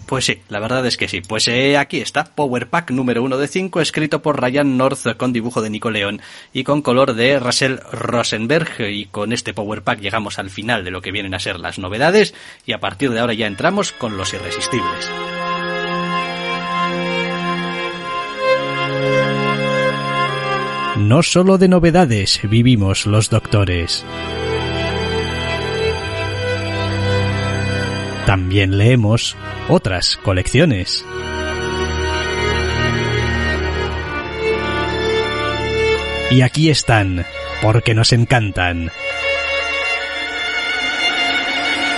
Pues sí, la verdad es que sí. Pues aquí está, Power Pack número 1 de 5, escrito por Ryan North, con dibujo de Nico León y con color de Russell Rosenberg. Y con este Power Pack llegamos al final de lo que vienen a ser las novedades, y a partir de ahora ya entramos con los irresistibles. No solo de novedades vivimos los doctores. También leemos otras colecciones. Y aquí están, porque nos encantan.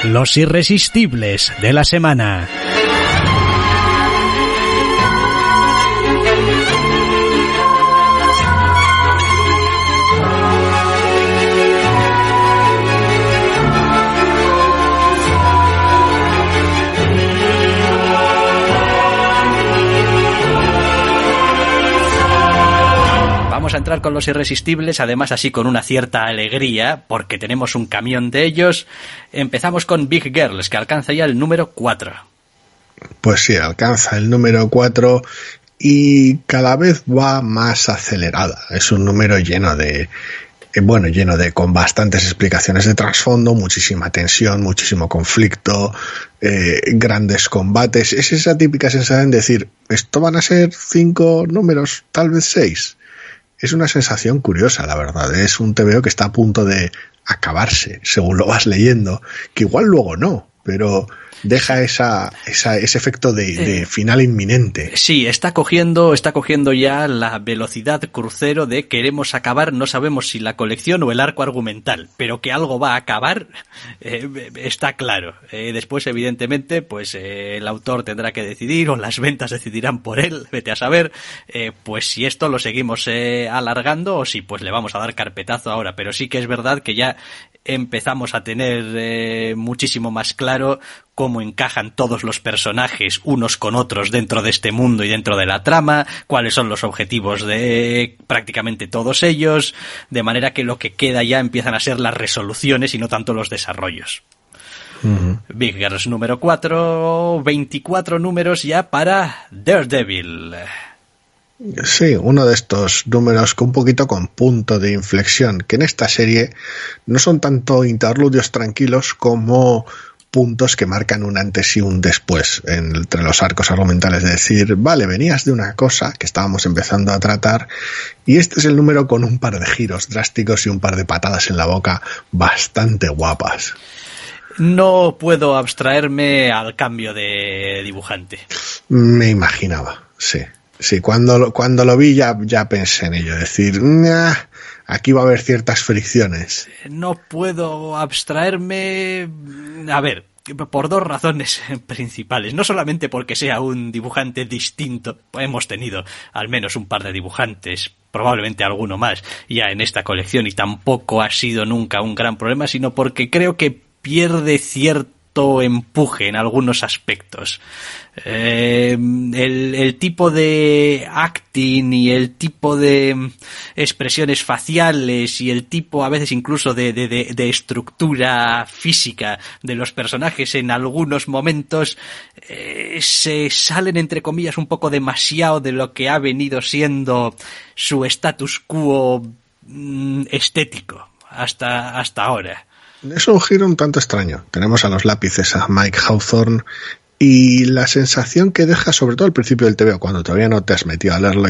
Los irresistibles de la semana. Vamos a entrar con los irresistibles, además así con una cierta alegría, porque tenemos un camión de ellos. Empezamos con Big Girls, que alcanza ya el número 4. Pues sí, alcanza el número 4 y cada vez va más acelerada. Es un número lleno de con bastantes explicaciones de trasfondo, muchísima tensión, muchísimo conflicto, grandes combates. Es esa típica sensación de decir, ¿esto van a ser 5 números, tal vez 6? Es una sensación curiosa, la verdad. Es un TVO que está a punto de acabarse, según lo vas leyendo, que igual luego no, pero deja ese efecto de final inminente. Sí, está cogiendo ya la velocidad crucero de queremos acabar, no sabemos si la colección o el arco argumental, pero que algo va a acabar, está claro. Después, evidentemente, pues el autor tendrá que decidir, o las ventas decidirán por él, vete a saber, pues si esto lo seguimos alargando o si pues le vamos a dar carpetazo ahora. Pero sí que es verdad que ya empezamos a tener muchísimo más claro cómo encajan todos los personajes unos con otros dentro de este mundo y dentro de la trama, cuáles son los objetivos de prácticamente todos ellos, de manera que lo que queda ya empiezan a ser las resoluciones y no tanto los desarrollos. Uh-huh. Big Girls número 4, 24 números ya para Daredevil. Sí, uno de estos números que un poquito con punto de inflexión, que en esta serie no son tanto interludios tranquilos como puntos que marcan un antes y un después entre los arcos argumentales, de decir, vale, venías de una cosa que estábamos empezando a tratar y este es el número con un par de giros drásticos y un par de patadas en la boca bastante guapas. No puedo abstraerme al cambio de dibujante. Me imaginaba, sí. Sí, cuando lo vi ya pensé en ello, decir, aquí va a haber ciertas fricciones. No puedo abstraerme, a ver, por dos razones principales. No solamente porque sea un dibujante distinto, hemos tenido al menos un par de dibujantes, probablemente alguno más, ya en esta colección, y tampoco ha sido nunca un gran problema, sino porque creo que pierde cierto empuje en algunos aspectos. El tipo de acting y el tipo de expresiones faciales y el tipo a veces incluso de estructura física de los personajes en algunos momentos se salen entre comillas un poco demasiado de lo que ha venido siendo su status quo estético hasta ahora. Es un giro un tanto extraño. Tenemos a los lápices a Mike Hawthorne y la sensación que deja, sobre todo al principio del TVO, cuando todavía no te has metido a leerlo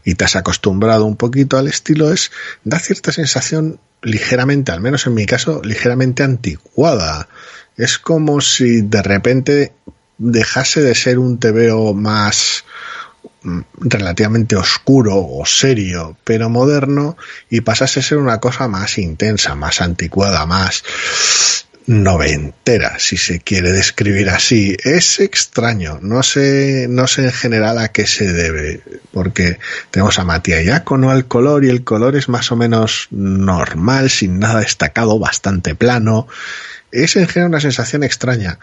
y te has acostumbrado un poquito al estilo, da cierta sensación ligeramente, al menos en mi caso, ligeramente anticuada. Es como si de repente dejase de ser un TVO más relativamente oscuro o serio, pero moderno, y pasase a ser una cosa más intensa, más anticuada, más noventera, si se quiere describir así. Es extraño, no sé en general a qué se debe, porque tenemos a Mattia Iacono al color, y el color es más o menos normal, sin nada destacado, bastante plano. Es en general una sensación extraña.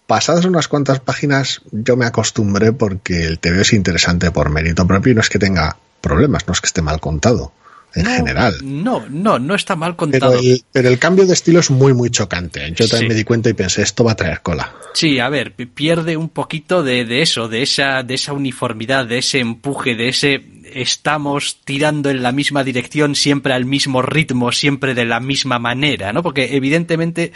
Pasadas unas cuantas páginas yo me acostumbré, porque el TVO es interesante por mérito propio y no es que tenga problemas, no es que esté mal contado. En general. No está mal contado. Pero el cambio de estilo es muy, muy chocante. Yo también me di cuenta y pensé, esto va a traer cola. Sí, a ver, pierde un poquito de eso, de esa uniformidad, de ese empuje, de ese estamos tirando en la misma dirección, siempre al mismo ritmo, siempre de la misma manera, ¿no? Porque evidentemente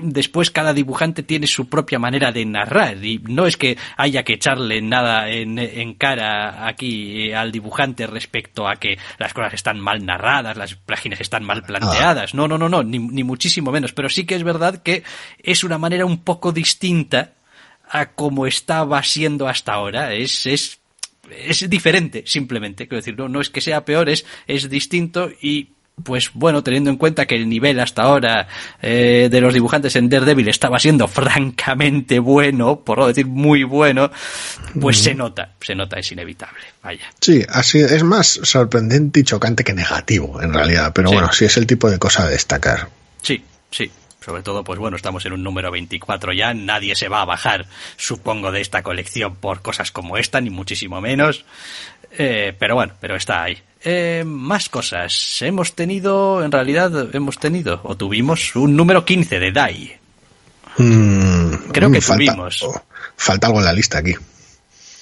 después cada dibujante tiene su propia manera de narrar, y no es que haya que echarle nada en cara aquí al dibujante respecto a que las cosas están mal narradas, las páginas están mal planteadas, no, ni muchísimo menos, pero sí que es verdad que es una manera un poco distinta a como estaba siendo hasta ahora. Es diferente, simplemente. Quiero decir, no es que sea peor, es distinto. Y pues bueno, teniendo en cuenta que el nivel hasta ahora de los dibujantes en Daredevil estaba siendo francamente bueno, por no decir muy bueno, pues se nota, es inevitable, vaya. Sí, así es más sorprendente y chocante que negativo, en realidad, pero sí. Bueno, sí es el tipo de cosa a destacar. Sí. Sobre todo, pues bueno, estamos en un número 24 ya, nadie se va a bajar, supongo, de esta colección por cosas como esta, ni muchísimo menos, pero está ahí. Más cosas. Tuvimos un número 15 de Dai. Creo que tuvimos. Falta algo en la lista aquí.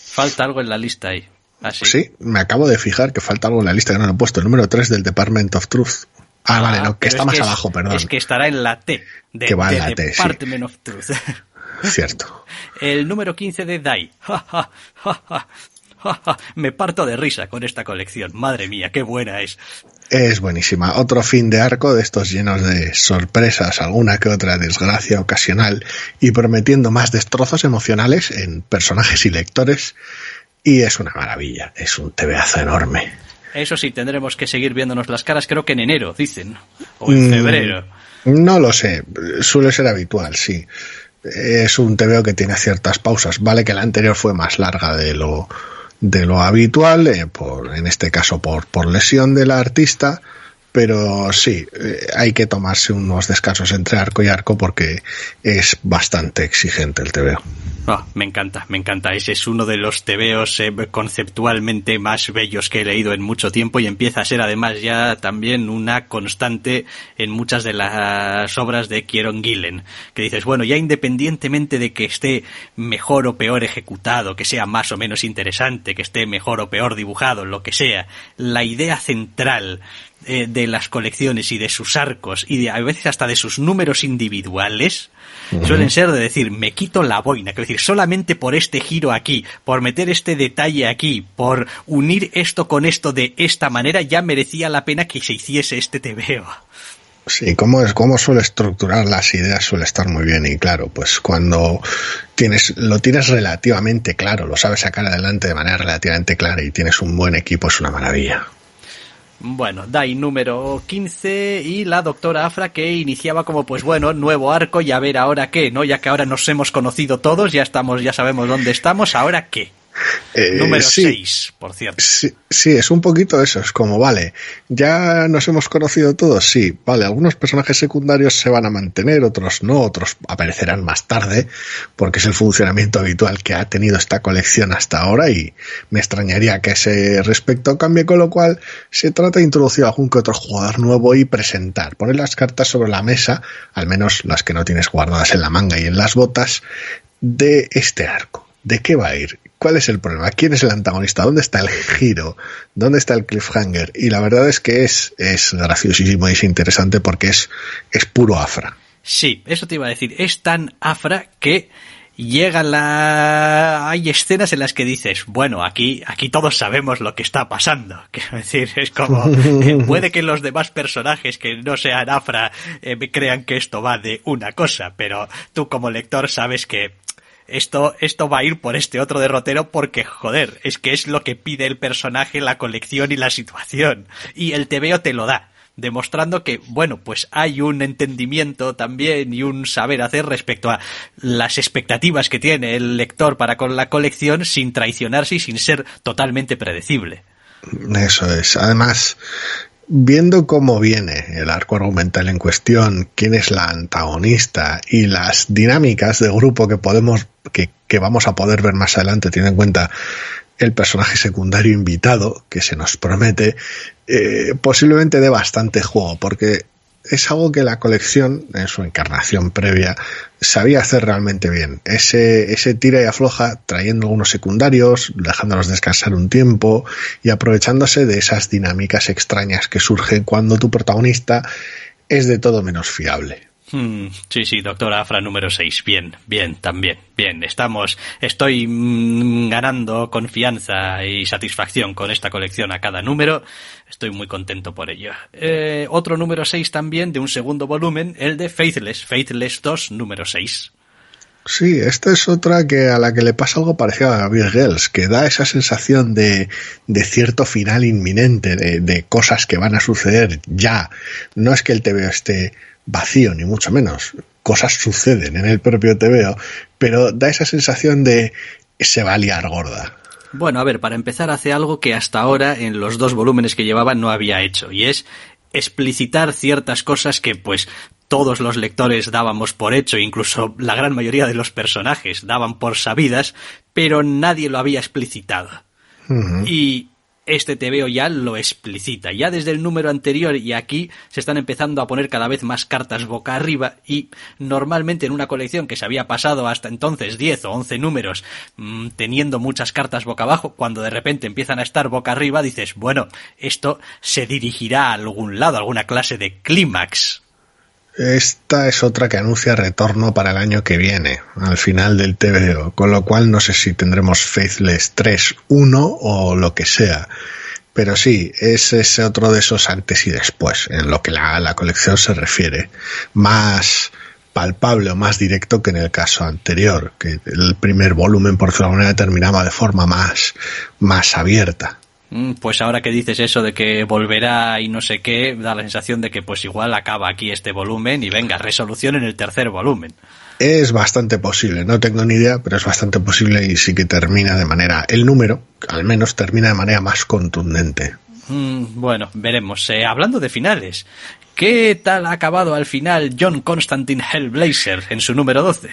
Falta algo en la lista ahí. ¿Ah, sí? Sí, me acabo de fijar que falta algo en la lista que no lo he puesto. El número 3 del Department of Truth. Vale, no, que está más abajo, perdón. Es que estará en la T de Department of Truth. Cierto. El número 15 de Dai. Me parto de risa con esta colección. Madre mía, qué buena es. Es buenísima. Otro fin de arco de estos llenos de sorpresas, alguna que otra desgracia ocasional y prometiendo más destrozos emocionales en personajes y lectores. Y es una maravilla. Es un tebeazo enorme. Eso sí, tendremos que seguir viéndonos las caras, creo que en enero, dicen, o en febrero. No lo sé, suele ser habitual, sí. Es un TVO que tiene ciertas pausas. Vale que la anterior fue más larga de lo habitual, en este caso por lesión de la artista, pero sí, hay que tomarse unos descansos entre arco y arco porque es bastante exigente el TVO. Me encanta. Ese es uno de los tebeos conceptualmente más bellos que he leído en mucho tiempo, y empieza a ser además ya también una constante en muchas de las obras de Kieron Gillen, que dices, bueno, ya independientemente de que esté mejor o peor ejecutado, que sea más o menos interesante, que esté mejor o peor dibujado, lo que sea, la idea central de las colecciones y de sus arcos y a veces hasta de sus números individuales suelen ser de decir, me quito la boina, quiero decir, solamente por este giro aquí, por meter este detalle aquí, por unir esto con esto de esta manera, ya merecía la pena que se hiciese este TVO. Sí, cómo suele estructurar las ideas suele estar muy bien, y claro, pues cuando lo tienes relativamente claro, lo sabes sacar adelante de manera relativamente clara y tienes un buen equipo, es una maravilla. Bueno, Dai número 15 y la doctora Aphra, que iniciaba como, pues bueno, nuevo arco y a ver ahora qué, ¿no? Ya que ahora nos hemos conocido todos, ya sabemos dónde estamos, ¿ahora qué? Número 6, por cierto. Sí, es un poquito eso, es como, vale, ya nos hemos conocido todos, sí, vale, algunos personajes secundarios se van a mantener, otros no, otros aparecerán más tarde, porque es el funcionamiento habitual que ha tenido esta colección hasta ahora, y me extrañaría que ese respecto cambie, con lo cual se trata de introducir algún que otro jugador nuevo y presentar, poner las cartas sobre la mesa, al menos las que no tienes guardadas en la manga y en las botas, de este arco. ¿De qué va a ir? ¿Cuál es el problema? ¿Quién es el antagonista? ¿Dónde está el giro? ¿Dónde está el cliffhanger? Y la verdad es que es graciosísimo y es interesante porque es puro Aphra. Sí, eso te iba a decir. Es tan Aphra que hay escenas en las que dices, bueno, aquí todos sabemos lo que está pasando. Quiero decir, es como, puede que los demás personajes que no sean Aphra crean que esto va de una cosa, pero tú como lector sabes que esto va a ir por este otro derrotero porque, joder, es que es lo que pide el personaje, la colección y la situación. Y el TVO te lo da. demostrando que, bueno, pues hay un entendimiento también y un saber hacer respecto a las expectativas que tiene el lector para con la colección sin traicionarse y sin ser totalmente predecible. Eso es. Además, viendo cómo viene el arco argumental en cuestión, quién es la antagonista y las dinámicas de grupo que vamos a poder ver más adelante, teniendo en cuenta el personaje secundario invitado que se nos promete, posiblemente dé bastante juego, porque es algo que la colección, en su encarnación previa, sabía hacer realmente bien. Ese tira y afloja, trayendo algunos secundarios, dejándolos descansar un tiempo y aprovechándose de esas dinámicas extrañas que surgen cuando tu protagonista es de todo menos fiable. Sí, Doctor Aphra número 6. Bien, también. Bien, estoy ganando confianza y satisfacción con esta colección a cada número. Estoy muy contento por ello. Otro número 6 también, de un segundo volumen, el de Faithless 2, número 6. Sí, esta es otra a la que le pasa algo parecido a Gabriel Gels, que da esa sensación de cierto final inminente, de cosas que van a suceder ya. No es que el TVO esté vacío, ni mucho menos. Cosas suceden en el propio TVO, pero da esa sensación de se va a liar gorda. Bueno, a ver, para empezar hace algo que hasta ahora en los 2 volúmenes que llevaba no había hecho, y es explicitar ciertas cosas que pues todos los lectores dábamos por hecho, incluso la gran mayoría de los personajes daban por sabidas, pero nadie lo había explicitado. Uh-huh. Y este TVO ya lo explicita. Ya desde el número anterior y aquí se están empezando a poner cada vez más cartas boca arriba, y normalmente en una colección que se había pasado hasta entonces 10 o 11 números teniendo muchas cartas boca abajo, cuando de repente empiezan a estar boca arriba dices, bueno, esto se dirigirá a algún lado, a alguna clase de clímax. Esta es otra que anuncia retorno para el año que viene, al final del TVO, con lo cual no sé si tendremos Faithless 3, 1 o lo que sea. Pero sí, es ese otro de esos antes y después, en lo que la colección se refiere. Más palpable o más directo que en el caso anterior, que el primer volumen, por decirlo de alguna manera, terminaba de forma más abierta. Pues ahora que dices eso de que volverá y no sé qué, da la sensación de que pues igual acaba aquí este volumen y venga, resolución en el tercer volumen. Es bastante posible, no tengo ni idea, pero es bastante posible y sí que termina de manera, el número, al menos termina de manera más contundente. Bueno, veremos. Hablando de finales, ¿qué tal ha acabado al final John Constantine Hellblazer en su número 12?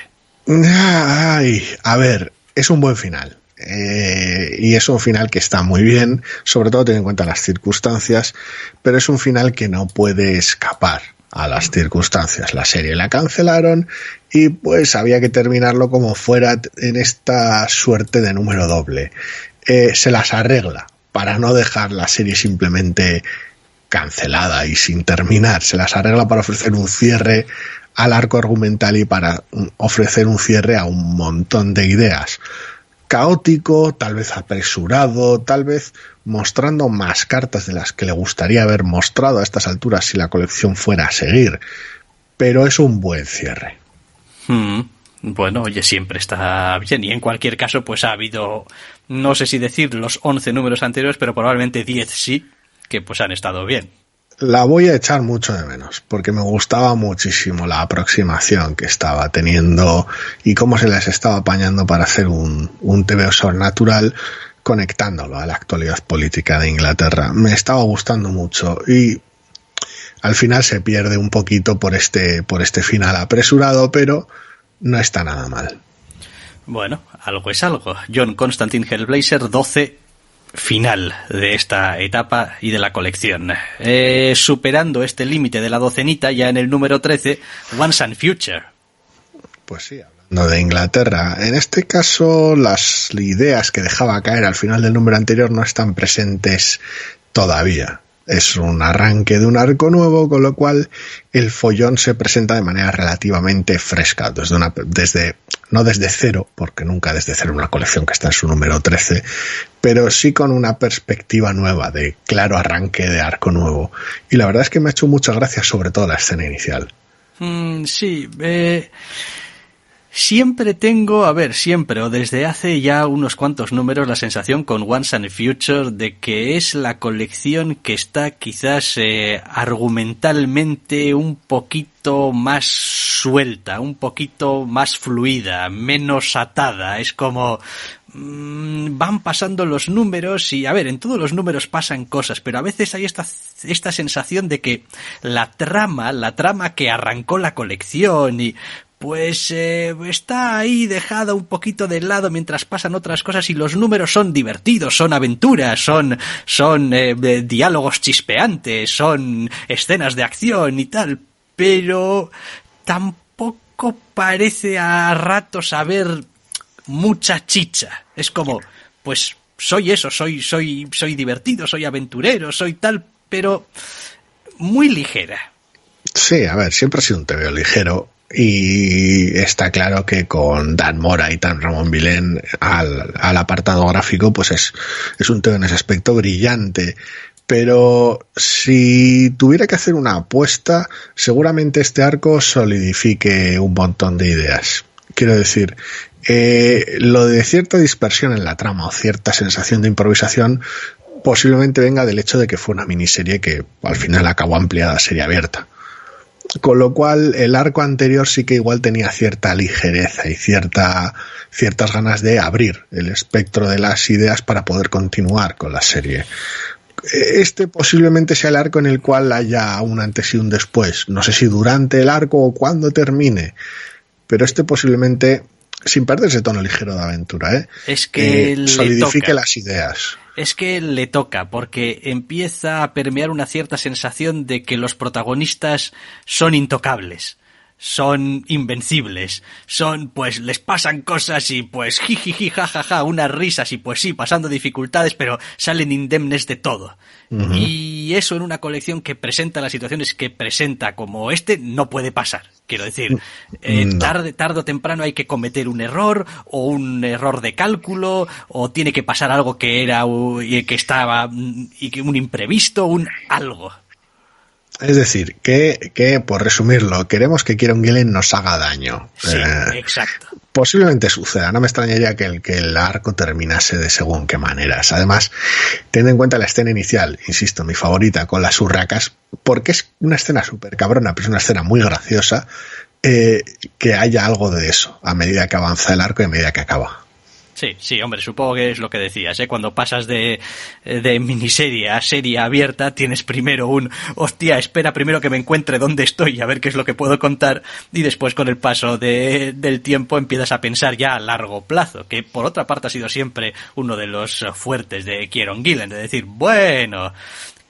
Ay, a ver, es un buen final. Y es un final que está muy bien, sobre todo teniendo en cuenta las circunstancias, pero es un final que no puede escapar a las circunstancias. La serie la cancelaron y pues había que terminarlo como fuera en esta suerte de número doble. Se las arregla para no dejar la serie simplemente cancelada y sin terminar. Se las arregla para ofrecer un cierre al arco argumental y para ofrecer un cierre a un montón de ideas. Caótico, tal vez apresurado, tal vez mostrando más cartas de las que le gustaría haber mostrado a estas alturas si la colección fuera a seguir, pero es un buen cierre. Bueno, oye, siempre está bien, y en cualquier caso pues ha habido, no sé si decir los 11 números anteriores, pero probablemente 10 sí, que pues han estado bien. La voy a echar mucho de menos, porque me gustaba muchísimo la aproximación que estaba teniendo y cómo se les estaba apañando para hacer un TVO sobrenatural conectándolo a la actualidad política de Inglaterra. Me estaba gustando mucho y al final se pierde un poquito por este final apresurado, pero no está nada mal. Bueno, algo es algo. John Constantine Hellblazer 12, final de esta etapa y de la colección. Superando este límite de la docenita, ya en el número 13, Once and Future. Pues sí, hablando de Inglaterra, en este caso las ideas que dejaba caer al final del número anterior no están presentes todavía. Es un arranque de un arco nuevo, con lo cual el follón se presenta de manera relativamente fresca, no desde cero, porque nunca desde cero una colección que está en su número 13, pero sí con una perspectiva nueva, de claro arranque de arco nuevo. Y la verdad es que me ha hecho muchas gracias, sobre todo la escena inicial. Sí, Siempre tengo, siempre o desde hace ya unos cuantos números la sensación con Once and Future de que es la colección que está quizás argumentalmente un poquito más suelta, un poquito más fluida, menos atada. Es como van pasando los números y, en todos los números pasan cosas, pero a veces hay esta sensación de que la trama que arrancó la colección y pues está ahí dejada un poquito de lado mientras pasan otras cosas y los números son divertidos, son aventuras, son diálogos chispeantes, son escenas de acción y tal, pero tampoco parece a ratos haber mucha chicha. Es como, pues soy eso, soy divertido, soy aventurero, soy tal, pero muy ligera. Sí, siempre ha sido un TVO ligero. Y está claro que con Dan Mora y Tan Ramón Vilén al apartado gráfico, pues es un TVO en ese aspecto brillante. Pero si tuviera que hacer una apuesta, seguramente este arco solidifique un montón de ideas. Quiero decir, lo de cierta dispersión en la trama o cierta sensación de improvisación posiblemente venga del hecho de que fue una miniserie que al final acabó ampliada a serie abierta. Con lo cual el arco anterior sí que igual tenía cierta ligereza y ciertas ganas de abrir el espectro de las ideas para poder continuar con la serie. Este posiblemente sea el arco en el cual haya un antes y un después. No sé si durante el arco o cuando termine, pero este posiblemente, sin perder ese tono ligero de aventura, es que solidifique las ideas. Es que le toca, porque empieza a permear una cierta sensación de que los protagonistas son intocables, son invencibles, pues les pasan cosas y pues jijiji jajaja, unas risas y pues sí, pasando dificultades, pero salen indemnes de todo. Uh-huh. Y eso en una colección que presenta las situaciones que presenta como no puede pasar. Quiero decir, tarde o temprano hay que cometer un error, o un error de cálculo, o tiene que pasar algo que estaba un imprevisto, algo. Es decir, que por resumirlo, queremos que Kieron Gillen nos haga daño. Sí, exacto. Posiblemente suceda, no me extrañaría que el arco terminase de según qué maneras. Además, teniendo en cuenta la escena inicial, insisto, mi favorita, con las urracas, porque es una escena súper cabrona, pero es una escena muy graciosa, que haya algo de eso a medida que avanza el arco y a medida que acaba. Sí, hombre, supongo que es lo que decías, Cuando pasas de miniserie a serie abierta, tienes primero espera primero que me encuentre dónde estoy, a ver qué es lo que puedo contar, y después con el paso del tiempo empiezas a pensar ya a largo plazo, que por otra parte ha sido siempre uno de los fuertes de Kieron Gillen, de decir, bueno,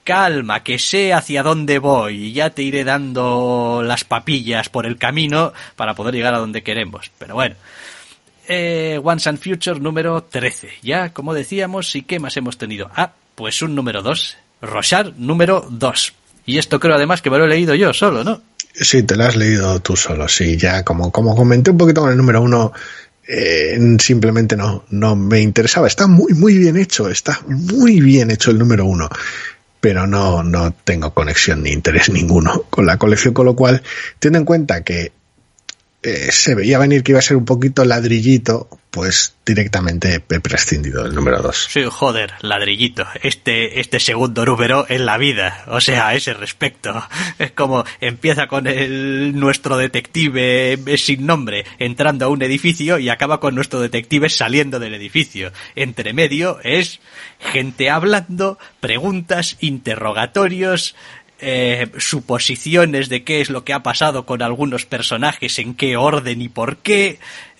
calma, que sé hacia dónde voy y ya te iré dando las papillas por el camino para poder llegar a donde queremos, pero bueno. Once and Future número 13. Ya, como decíamos, ¿y qué más hemos tenido? Pues un número 2. Roshar número 2. Y esto creo además que me lo he leído yo solo, ¿no? Sí, te lo has leído tú solo, sí. Ya como comenté un poquito con el número 1, simplemente no me interesaba. Está muy, muy bien hecho. Está muy bien hecho el número 1. Pero no tengo conexión ni interés ninguno con la colección, con lo cual, teniendo en cuenta que se veía venir que iba a ser un poquito ladrillito, pues directamente he prescindido del número 2. Sí, joder, ladrillito. Este segundo número en la vida, o sea, a ese respecto. Es como empieza con nuestro detective sin nombre entrando a un edificio y acaba con nuestro detective saliendo del edificio. Entre medio es gente hablando, preguntas, interrogatorios, suposiciones de qué es lo que ha pasado con algunos personajes, en qué orden y por qué,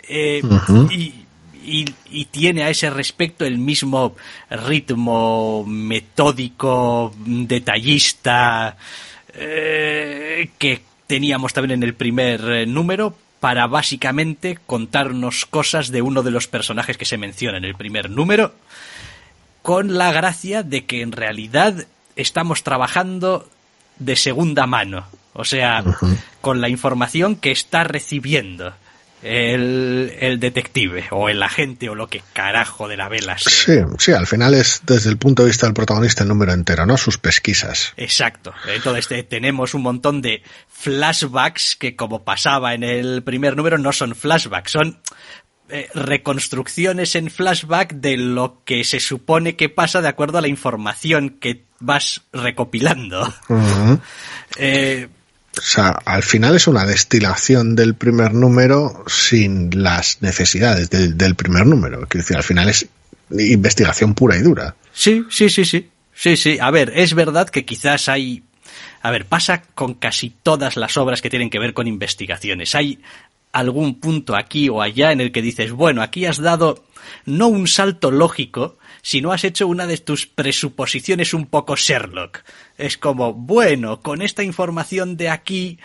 uh-huh. y tiene a ese respecto el mismo ritmo metódico, detallista, que teníamos también en el primer número, para básicamente contarnos cosas de uno de los personajes que se menciona en el primer número, con la gracia de que en realidad estamos trabajando de segunda mano, o sea, uh-huh. con la información que está recibiendo. el detective o el agente o lo que carajo de la vela sea. Sí, al final es desde el punto de vista del protagonista el número entero, ¿no? Sus pesquisas. Exacto. Entonces tenemos un montón de flashbacks que, como pasaba en el primer número, no son flashbacks, son reconstrucciones en flashback de lo que se supone que pasa de acuerdo a la información que vas recopilando. Uh-huh. O sea, al final es una destilación del primer número sin las necesidades del primer número. Quiero decir, al final es investigación pura y dura. Sí. A ver, es verdad que quizás hay... A ver, pasa con casi todas las obras que tienen que ver con investigaciones. Hay algún punto aquí o allá en el que dices, bueno, aquí has dado no un salto lógico, sino has hecho una de tus presuposiciones un poco Sherlock. Es como, bueno, con esta información de aquí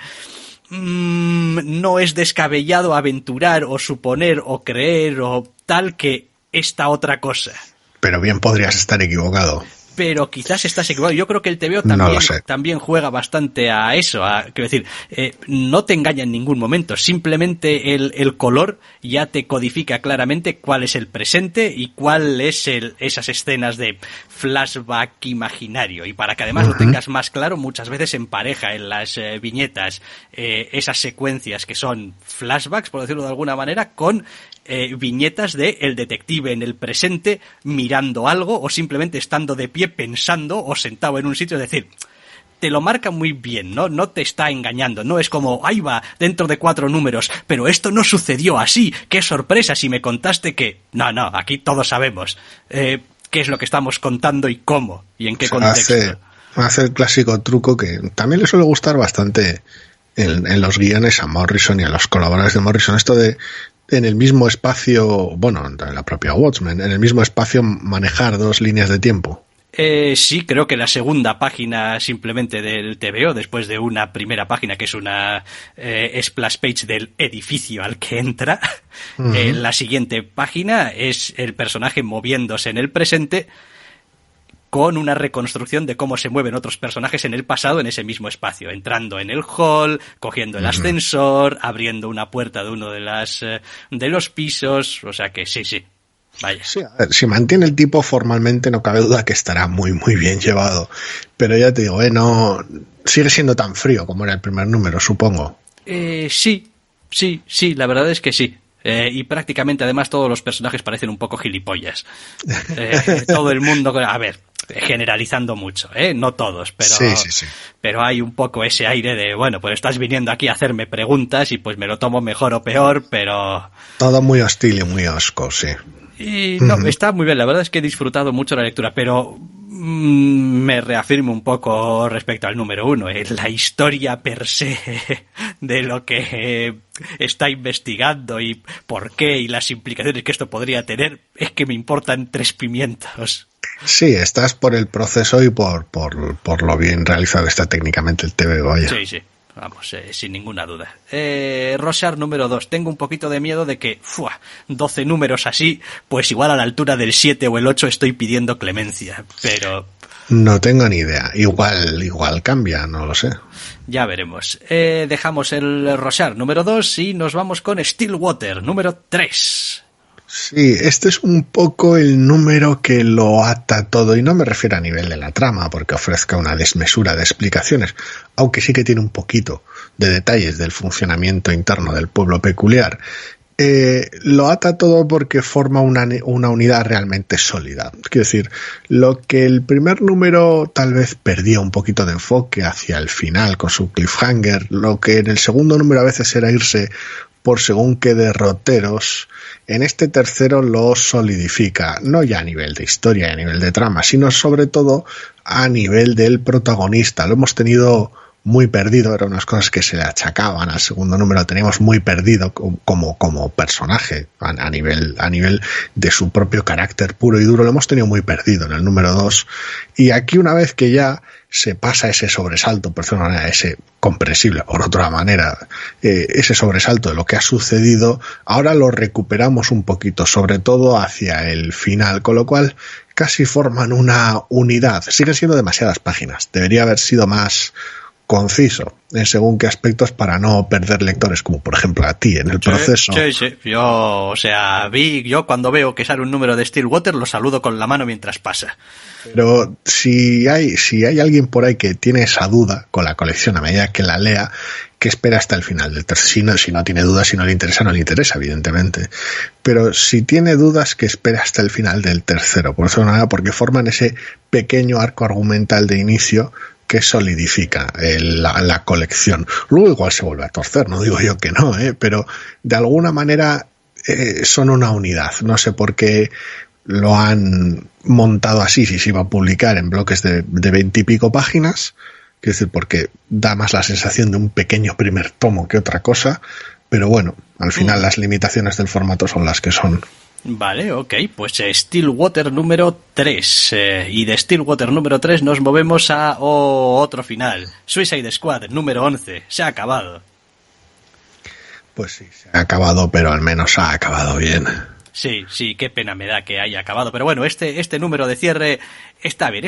no es descabellado aventurar o suponer o creer o tal que esta otra cosa. Pero bien podrías estar equivocado. Pero quizás estás equivocado. Yo creo que el TVO también juega bastante a eso. Quiero decir, no te engaña en ningún momento. Simplemente el color ya te codifica claramente cuál es el presente y cuál es esas escenas de flashback imaginario. Y para que además lo tengas más claro, muchas veces empareja en las viñetas esas secuencias que son flashbacks, por decirlo de alguna manera, con viñetas de el detective en el presente mirando algo o simplemente estando de pie pensando o sentado en un sitio. Es decir, te lo marca muy bien, ¿no? No te está engañando, no es como, ahí va, dentro de 4 números, pero esto no sucedió así, qué sorpresa si me contaste que... No, aquí todos sabemos qué es lo que estamos contando y cómo y en qué contexto. Hace el clásico truco que también le suele gustar bastante en los guiones a Morrison y a los colaboradores de Morrison, esto de en el mismo espacio, bueno, en la propia Watchmen, en el mismo espacio manejar 2 líneas de tiempo. Sí, creo que la segunda página simplemente del TVO, después de una primera página que es una splash page del edificio al que entra, la siguiente página es el personaje moviéndose en el presente con una reconstrucción de cómo se mueven otros personajes en el pasado en ese mismo espacio, entrando en el hall, cogiendo el ascensor, abriendo una puerta de uno de los pisos, o sea que sí. Vaya. Sí, a ver, si mantiene el tipo formalmente no cabe duda que estará muy bien llevado, pero ya te digo, no sigue siendo tan frío como era el primer número, supongo. Sí, la verdad es que sí. Y prácticamente además todos los personajes parecen un poco gilipollas. Todo el mundo, a ver, generalizando mucho, no todos, pero sí. Pero hay un poco ese aire de, bueno, pues estás viniendo aquí a hacerme preguntas y pues me lo tomo mejor o peor, pero... Todo muy hostil y muy osco, sí. Y no, está muy bien, la verdad es que he disfrutado mucho la lectura, pero me reafirmo un poco respecto al número 1, la historia per se de lo que está investigando y por qué y las implicaciones que esto podría tener, es que me importan 3 pimientos. Sí, estás por el proceso y por lo bien realizado está técnicamente el TVO, vaya. Sí. Vamos, sin ninguna duda. Rorschach número 2. Tengo un poquito de miedo de que 12 números así, pues igual a la altura del 7 o el 8 estoy pidiendo clemencia, pero... No tengo ni idea. Igual cambia, no lo sé. Ya veremos. Dejamos el Rorschach número 2 y nos vamos con Stillwater número 3. Sí, este es un poco el número que lo ata todo, y no me refiero a nivel de la trama, porque ofrezca una desmesura de explicaciones, aunque sí que tiene un poquito de detalles del funcionamiento interno del pueblo peculiar. Lo ata todo porque forma una unidad realmente sólida. Quiero decir, lo que el primer número tal vez perdía un poquito de enfoque hacia el final con su cliffhanger, lo que en el segundo número a veces era irse por según qué derroteros, en este tercero lo solidifica, no ya a nivel de historia y a nivel de trama, sino sobre todo a nivel del protagonista. Lo hemos tenido muy perdido, eran unas cosas que se le achacaban al segundo número, lo teníamos muy perdido como personaje a nivel de su propio carácter puro y duro, lo hemos tenido muy perdido en el número 2, y aquí una vez que ya se pasa ese sobresalto, por decirlo de una manera, ese comprensible por otra manera, ese sobresalto de lo que ha sucedido, ahora lo recuperamos un poquito, sobre todo hacia el final, con lo cual casi forman una unidad. Siguen siendo demasiadas páginas, debería haber sido más conciso en según qué aspectos para no perder lectores, como por ejemplo a ti en el proceso. Sí. Yo cuando veo que sale un número de Stillwater lo saludo con la mano mientras pasa. Pero si hay alguien por ahí que tiene esa duda con la colección a medida que la lea, que espera hasta el final del tercero. Si no tiene dudas, si no le interesa, no le interesa, evidentemente. Pero si tiene dudas, que espera hasta el final del tercero. Por eso nada, porque forman ese pequeño arco argumental de inicio que solidifica la colección. Luego igual se vuelve a torcer, no digo yo que no, pero de alguna manera son una unidad. No sé por qué lo han montado así, si se iba a publicar en bloques de 20 y pico páginas, que es decir, porque da más la sensación de un pequeño primer tomo que otra cosa, pero bueno, al final las limitaciones del formato son las que son. Vale, ok, pues Stillwater número 3. Y de Stillwater número 3 nos movemos a otro final. Suicide Squad número 11. Se ha acabado. Pues sí, se ha acabado, pero al menos ha acabado bien. Sí, qué pena me da que haya acabado. Pero bueno, este número de cierre está bien.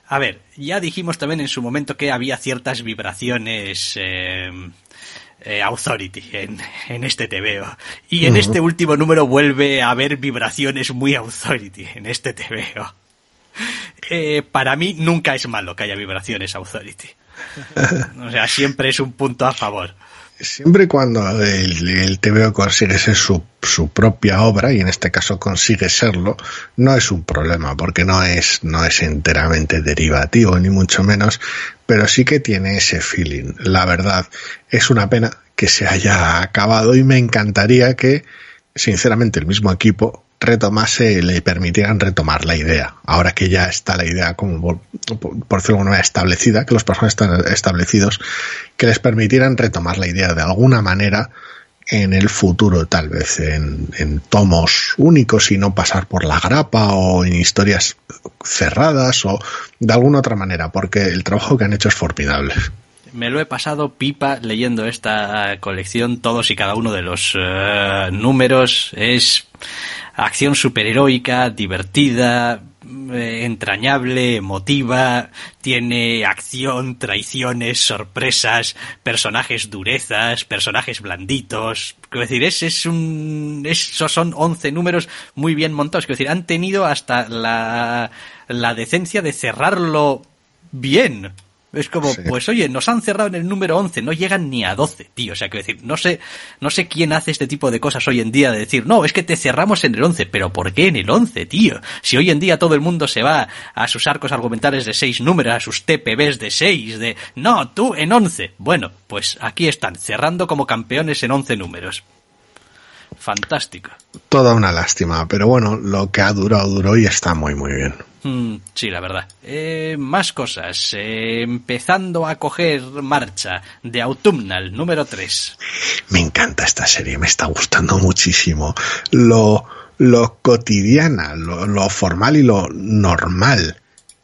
A ver, ya dijimos también en su momento que había ciertas vibraciones... Authority en este TVO. Y en este último número vuelve a haber vibraciones muy Authority en este TVO. Para mí nunca es malo que haya vibraciones Authority. O sea, siempre es un punto a favor. Siempre y cuando el TVO consigue ser su propia obra, y en este caso consigue serlo, no es un problema, porque no es enteramente derivativo, ni mucho menos, pero sí que tiene ese feeling. La verdad, es una pena que se haya acabado, y me encantaría que, sinceramente, el mismo equipo le permitieran retomar la idea, ahora que ya está la idea, como por decirlo de alguna manera, establecida, que los personajes están establecidos, que les permitieran retomar la idea de alguna manera en el futuro, tal vez en tomos únicos y no pasar por la grapa, o en historias cerradas, o de alguna otra manera, porque el trabajo que han hecho es formidable. Me lo he pasado pipa leyendo esta colección. Todos y cada uno de los números es acción superheroica, divertida, entrañable, emotiva. Tiene acción, traiciones, sorpresas, personajes durezas, personajes blanditos. Quiero decir, esos son 11 números muy bien montados. Quiero decir, han tenido hasta la decencia de cerrarlo bien. Es como, sí. Pues oye, nos han cerrado en el número 11, no llegan ni a 12, tío. O sea, quiero decir, no sé quién hace este tipo de cosas hoy en día, de decir, no, es que te cerramos en el 11, pero ¿por qué en el 11, tío? Si hoy en día todo el mundo se va a sus arcos argumentales de 6 números, a sus TPBs de 6, no, tú en 11. Bueno, pues aquí están, cerrando como campeones en 11 números. Fantástico. Toda una lástima, pero bueno, lo que ha durado y está muy muy bien. Sí, la verdad. Más cosas. Empezando a coger marcha. The Autumnal, número 3. Me encanta esta serie, me está gustando muchísimo. Lo cotidiana, lo formal y lo normal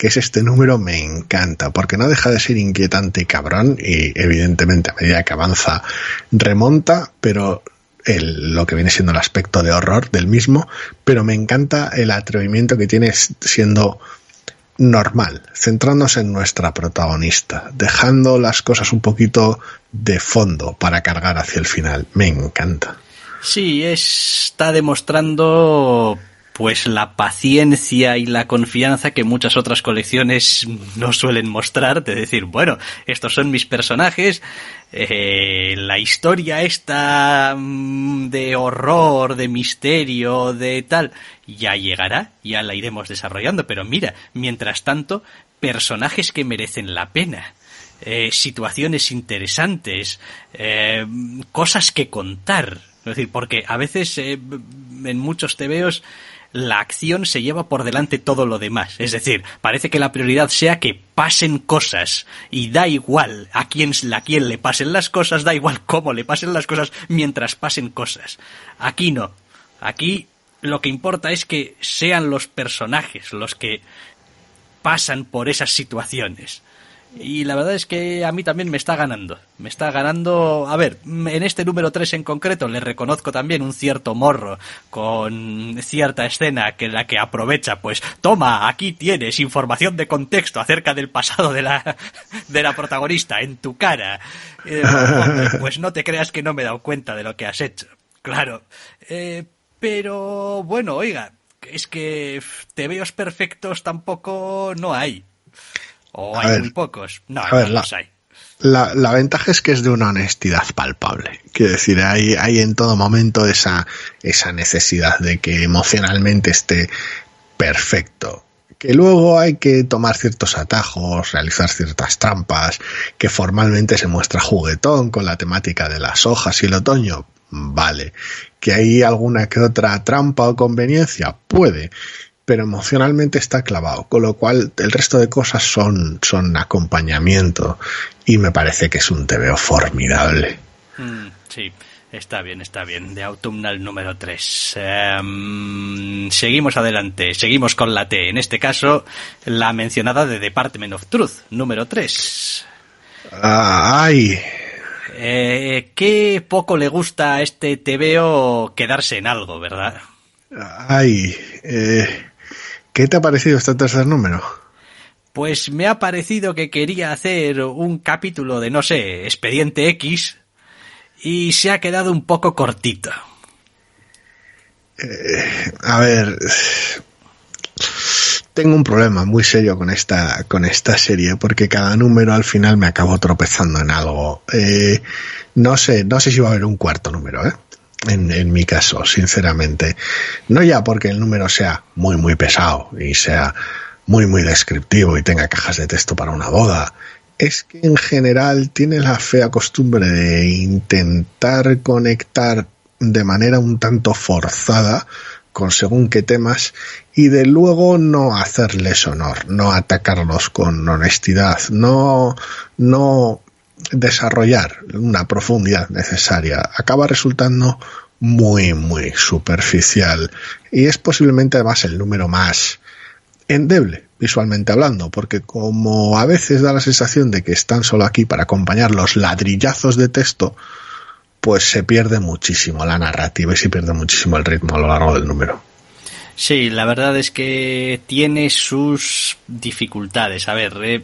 que es este número me encanta, porque no deja de ser inquietante y cabrón, y evidentemente a medida que avanza remonta, pero lo que viene siendo el aspecto de horror del mismo, pero me encanta el atrevimiento que tiene siendo normal, centrándose en nuestra protagonista, dejando las cosas un poquito de fondo para cargar hacia el final. Me encanta. Sí, está demostrando pues la paciencia y la confianza que muchas otras colecciones no suelen mostrar, de decir, bueno, estos son mis personajes, la historia esta de horror, de misterio, de tal, ya llegará, ya la iremos desarrollando, pero mira, mientras tanto, personajes que merecen la pena. Situaciones interesantes, cosas que contar. Es decir, porque a veces en muchos tebeos la acción se lleva por delante todo lo demás. Es decir, parece que la prioridad sea que pasen cosas y da igual a quién le pasen las cosas, da igual cómo le pasen las cosas mientras pasen cosas. Aquí no. Aquí lo que importa es que sean los personajes los que pasan por esas situaciones. Y la verdad es que a mí también me está ganando. Me está ganando... A ver, en este número 3 en concreto le reconozco también un cierto morro con cierta escena que la que aprovecha, pues, toma, aquí tienes información de contexto acerca del pasado de la protagonista en tu cara. Hombre, pues no te creas que no me he dado cuenta de lo que has hecho. Claro. Pero, bueno, oiga, es que tebeos perfectos tampoco no hay. O hay muy pocos. No los hay. La ventaja es que es de una honestidad palpable. Quiero decir, hay en todo momento esa necesidad de que emocionalmente esté perfecto. Que luego hay que tomar ciertos atajos, realizar ciertas trampas, que formalmente se muestra juguetón con la temática de las hojas y el otoño. Vale. Que hay alguna que otra trampa o conveniencia, puede. Pero emocionalmente está clavado, con lo cual el resto de cosas son acompañamiento y me parece que es un TVO formidable. Sí, está bien. The Autumnal número 3. Seguimos adelante, seguimos con la T. En este caso, la mencionada de Department of Truth, número 3. ¡Ay! Qué poco le gusta a este TVO quedarse en algo, ¿verdad? ¡Ay! ¿Qué te ha parecido este tercer número? Pues me ha parecido que quería hacer un capítulo de, no sé, Expediente X y se ha quedado un poco cortito. A ver, tengo un problema muy serio con esta serie porque cada número al final me acabo tropezando en algo. No sé si va a haber un cuarto número, ¿eh? En mi caso, sinceramente. No ya porque el número sea muy, muy pesado y sea muy, muy descriptivo y tenga cajas de texto para una boda. Es que en general tiene la fea costumbre de intentar conectar de manera un tanto forzada con según qué temas y de luego no hacerles honor, no atacarlos con honestidad, no desarrollar una profundidad necesaria. Acaba resultando muy, muy superficial y es posiblemente además el número más endeble visualmente hablando, porque como a veces da la sensación de que están solo aquí para acompañar los ladrillazos de texto, pues se pierde muchísimo la narrativa y se pierde muchísimo el ritmo a lo largo del número. Sí, la verdad es que tiene sus dificultades. A ver,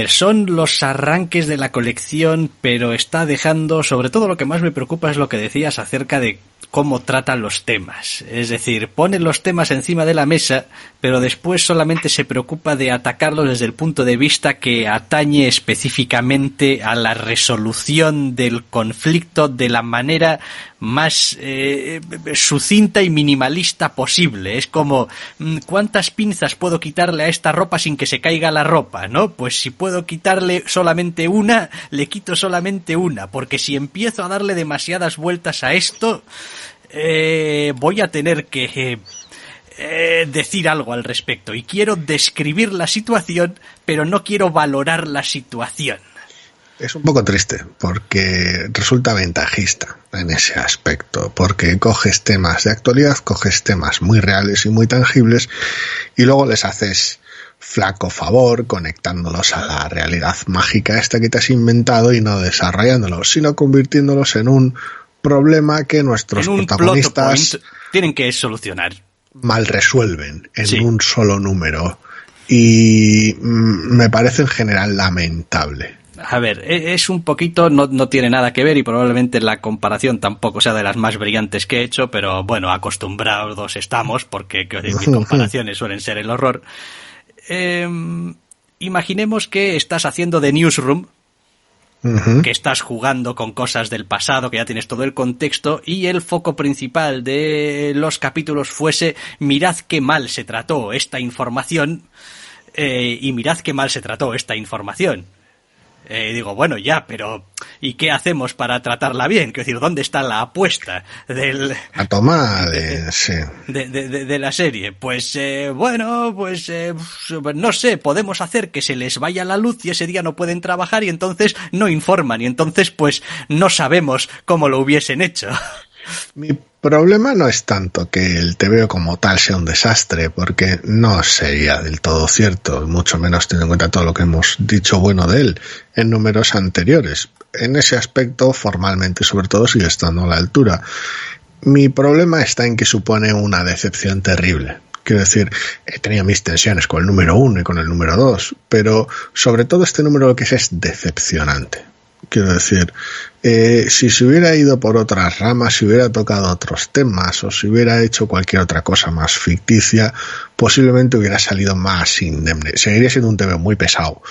son los arranques de la colección, pero está dejando, sobre todo lo que más me preocupa es lo que decías acerca de cómo tratan los temas. Es decir, pone los temas encima de la mesa, pero después solamente se preocupa de atacarlos desde el punto de vista que atañe específicamente a la resolución del conflicto de la manera más sucinta y minimalista posible. Es como, ¿cuántas pinzas puedo quitarle a esta ropa sin que se caiga la ropa? ¿No? Pues si puedo quitarle solamente una, le quito solamente una, porque si empiezo a darle demasiadas vueltas a esto, voy a tener que decir algo al respecto. Y quiero describir la situación, pero no quiero valorar la situación. Es un poco triste porque resulta ventajista en ese aspecto, porque coges temas de actualidad, coges temas muy reales y muy tangibles y luego les haces flaco favor conectándolos a la realidad mágica esta que te has inventado y no desarrollándolos, sino convirtiéndolos en un problema que nuestros protagonistas tienen que solucionar. Mal resuelven en un solo número y me parece en general lamentable. A ver, es un poquito, no tiene nada que ver y probablemente la comparación tampoco sea de las más brillantes que he hecho, pero bueno, acostumbrados estamos porque mis comparaciones suelen ser el horror. Imaginemos que estás haciendo The Newsroom, que estás jugando con cosas del pasado, que ya tienes todo el contexto y el foco principal de los capítulos fuese mirad qué mal se trató esta información y mirad qué mal se trató esta información. Digo, bueno, ya, pero ¿y qué hacemos para tratarla bien? Quiero decir, ¿dónde está la apuesta de la serie? Pues, no sé, podemos hacer que se les vaya la luz y ese día no pueden trabajar y entonces no informan y entonces, pues, no sabemos cómo lo hubiesen hecho. Mi problema no es tanto que el TVO como tal sea un desastre, porque no sería del todo cierto, mucho menos teniendo en cuenta todo lo que hemos dicho bueno de él en números anteriores. En ese aspecto, formalmente, sobre todo, sigue estando a la altura. Mi problema está en que supone una decepción terrible. Quiero decir, he tenido mis tensiones con el número 1 y con el número 2, pero sobre todo este número lo que es decepcionante. Quiero decir, si se hubiera ido por otras ramas, si hubiera tocado otros temas o si hubiera hecho cualquier otra cosa más ficticia, posiblemente hubiera salido más indemne. Seguiría siendo un tema muy pesado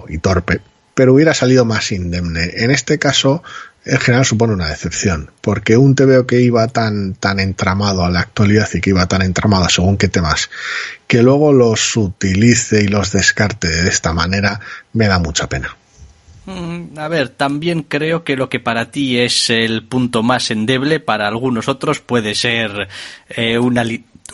y torpe, pero hubiera salido más indemne. En este caso, en general supone una decepción, porque un TVO que iba tan entramado a la actualidad y que iba tan entramado según qué temas, que luego los utilice y los descarte de esta manera, me da mucha pena. A ver, también creo que lo que para ti es el punto más endeble, para algunos otros puede ser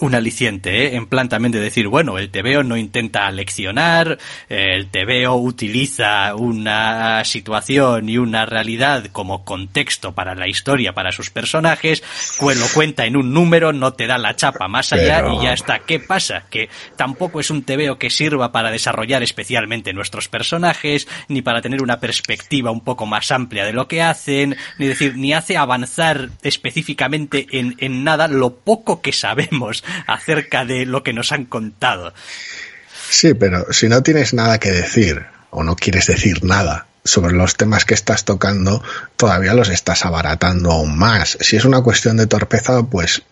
un aliciente, ¿eh? En plan también de decir, bueno, el TVO no intenta leccionar, el TVO utiliza una situación y una realidad como contexto para la historia, para sus personajes, lo cuenta en un número, no te da la chapa más allá y ya está. ¿Qué pasa? Que tampoco es un TVO que sirva para desarrollar especialmente nuestros personajes, ni para tener una perspectiva un poco más amplia de lo que hacen, ni hace avanzar específicamente en nada lo poco que sabemos acerca de lo que nos han contado. Sí, pero si no tienes nada que decir o no quieres decir nada sobre los temas que estás tocando, todavía los estás abaratando aún más. Si es una cuestión de torpeza, pues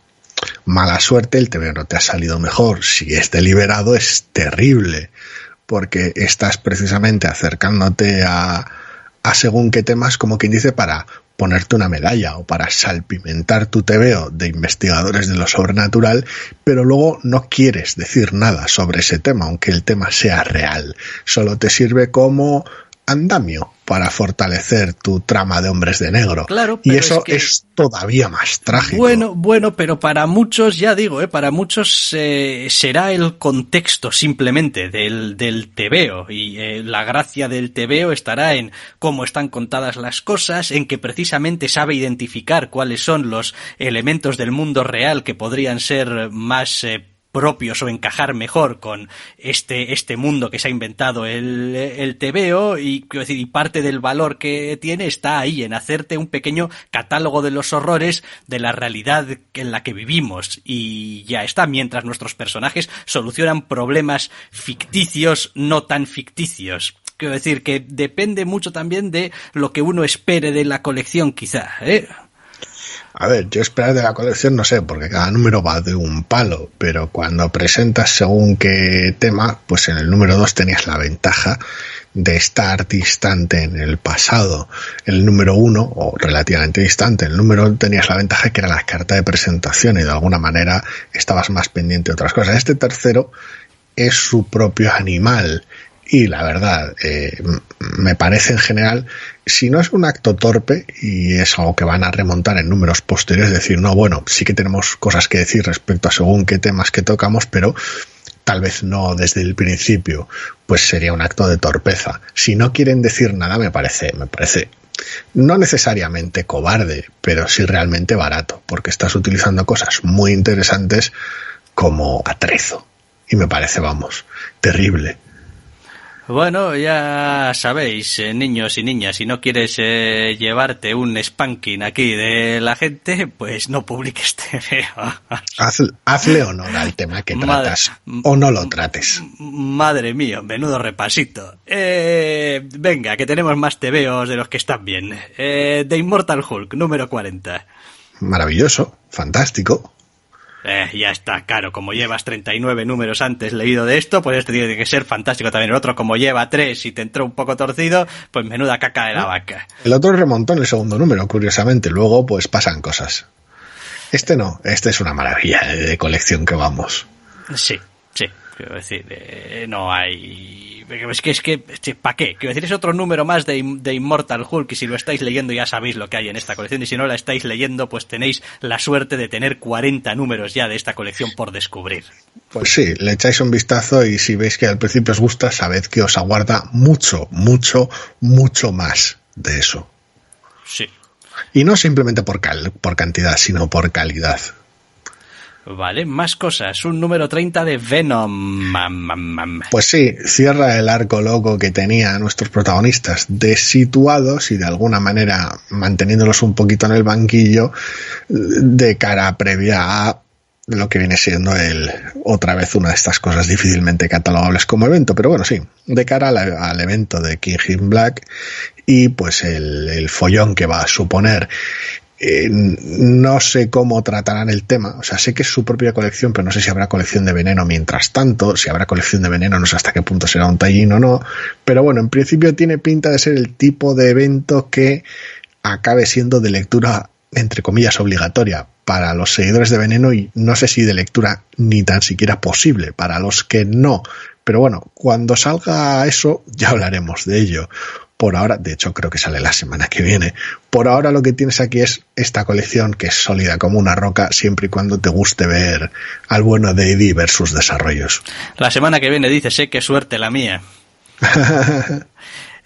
mala suerte, el TVO no te ha salido mejor. Si es deliberado, es terrible, porque estás precisamente acercándote a según qué temas, como quien dice, para ponerte una medalla o para salpimentar tu TVO de investigadores de lo sobrenatural, pero luego no quieres decir nada sobre ese tema, aunque el tema sea real. Solo te sirve como andamio para fortalecer tu trama de Hombres de Negro. Claro, y eso es todavía más trágico. Bueno, pero para muchos, ya digo, para muchos será el contexto simplemente del TVO, y la gracia del TVO estará en cómo están contadas las cosas, en que precisamente sabe identificar cuáles son los elementos del mundo real que podrían ser más propios o encajar mejor con este mundo que se ha inventado el TVO, y parte del valor que tiene está ahí, en hacerte un pequeño catálogo de los horrores de la realidad en la que vivimos, y ya está, mientras nuestros personajes solucionan problemas ficticios no tan ficticios. Quiero decir que depende mucho también de lo que uno espere de la colección, quizá, ¿eh? A ver, yo esperar de la colección no sé, porque cada número va de un palo, pero cuando presentas según qué tema, pues en el número 2 tenías la ventaja de estar distante en el pasado. El número 1, o relativamente distante, el número 1 tenías la ventaja que era la carta de presentación y de alguna manera estabas más pendiente de otras cosas. Este tercero es su propio animal. Y la verdad, me parece en general, si no es un acto torpe y es algo que van a remontar en números posteriores, decir, no, bueno, sí que tenemos cosas que decir respecto a según qué temas que tocamos, pero tal vez no desde el principio, pues sería un acto de torpeza. Si no quieren decir nada, me parece no necesariamente cobarde, pero sí realmente barato, porque estás utilizando cosas muy interesantes como atrezo. Y me parece, terrible. Bueno, ya sabéis, niños y niñas, si no quieres llevarte un spanking aquí de la gente, pues no publiques TVO. Hazle honor al tema que tratas, o no lo trates. Madre mía, menudo repasito. Venga, que tenemos más TVOs de los que están bien. The Immortal Hulk, número 40. Maravilloso, fantástico. Ya está, claro, como llevas 39 números antes leído de esto, pues este tiene que ser fantástico también. El otro, como lleva 3 y te entró un poco torcido, pues menuda caca de la vaca. El otro remontó en el segundo número, curiosamente, luego pues pasan cosas. Este no, este es una maravilla de colección que vamos. Sí, quiero decir, no hay... Es que ¿para qué? Quiero decir, es otro número más de Immortal Hulk, y si lo estáis leyendo ya sabéis lo que hay en esta colección, y si no la estáis leyendo, pues tenéis la suerte de tener 40 números ya de esta colección por descubrir. Pues sí, le echáis un vistazo y si veis que al principio os gusta, sabed que os aguarda mucho más de eso. Sí. Y no simplemente por cantidad, sino por calidad. Vale, más cosas. Un número 30 de Venom. Pues sí, cierra el arco loco que tenía nuestros protagonistas desituados y de alguna manera manteniéndolos un poquito en el banquillo de cara previa a lo que viene siendo otra vez una de estas cosas difícilmente catalogables como evento, pero bueno, sí, de cara al evento de King in Black y pues el follón que va a suponer. No sé cómo tratarán el tema, o sea, sé que es su propia colección, pero no sé si habrá colección de Veneno mientras tanto. Si habrá colección de Veneno no sé hasta qué punto será un tallín o no, pero bueno, en principio tiene pinta de ser el tipo de evento que acabe siendo de lectura entre comillas obligatoria para los seguidores de Veneno y no sé si de lectura ni tan siquiera posible para los que no, pero bueno, cuando salga eso ya hablaremos de ello. Por ahora, de hecho creo que sale la semana que viene. Por ahora lo que tienes aquí es esta colección que es sólida como una roca siempre y cuando te guste ver al bueno de Eddie ver sus desarrollos. La semana que viene dices, qué suerte la mía.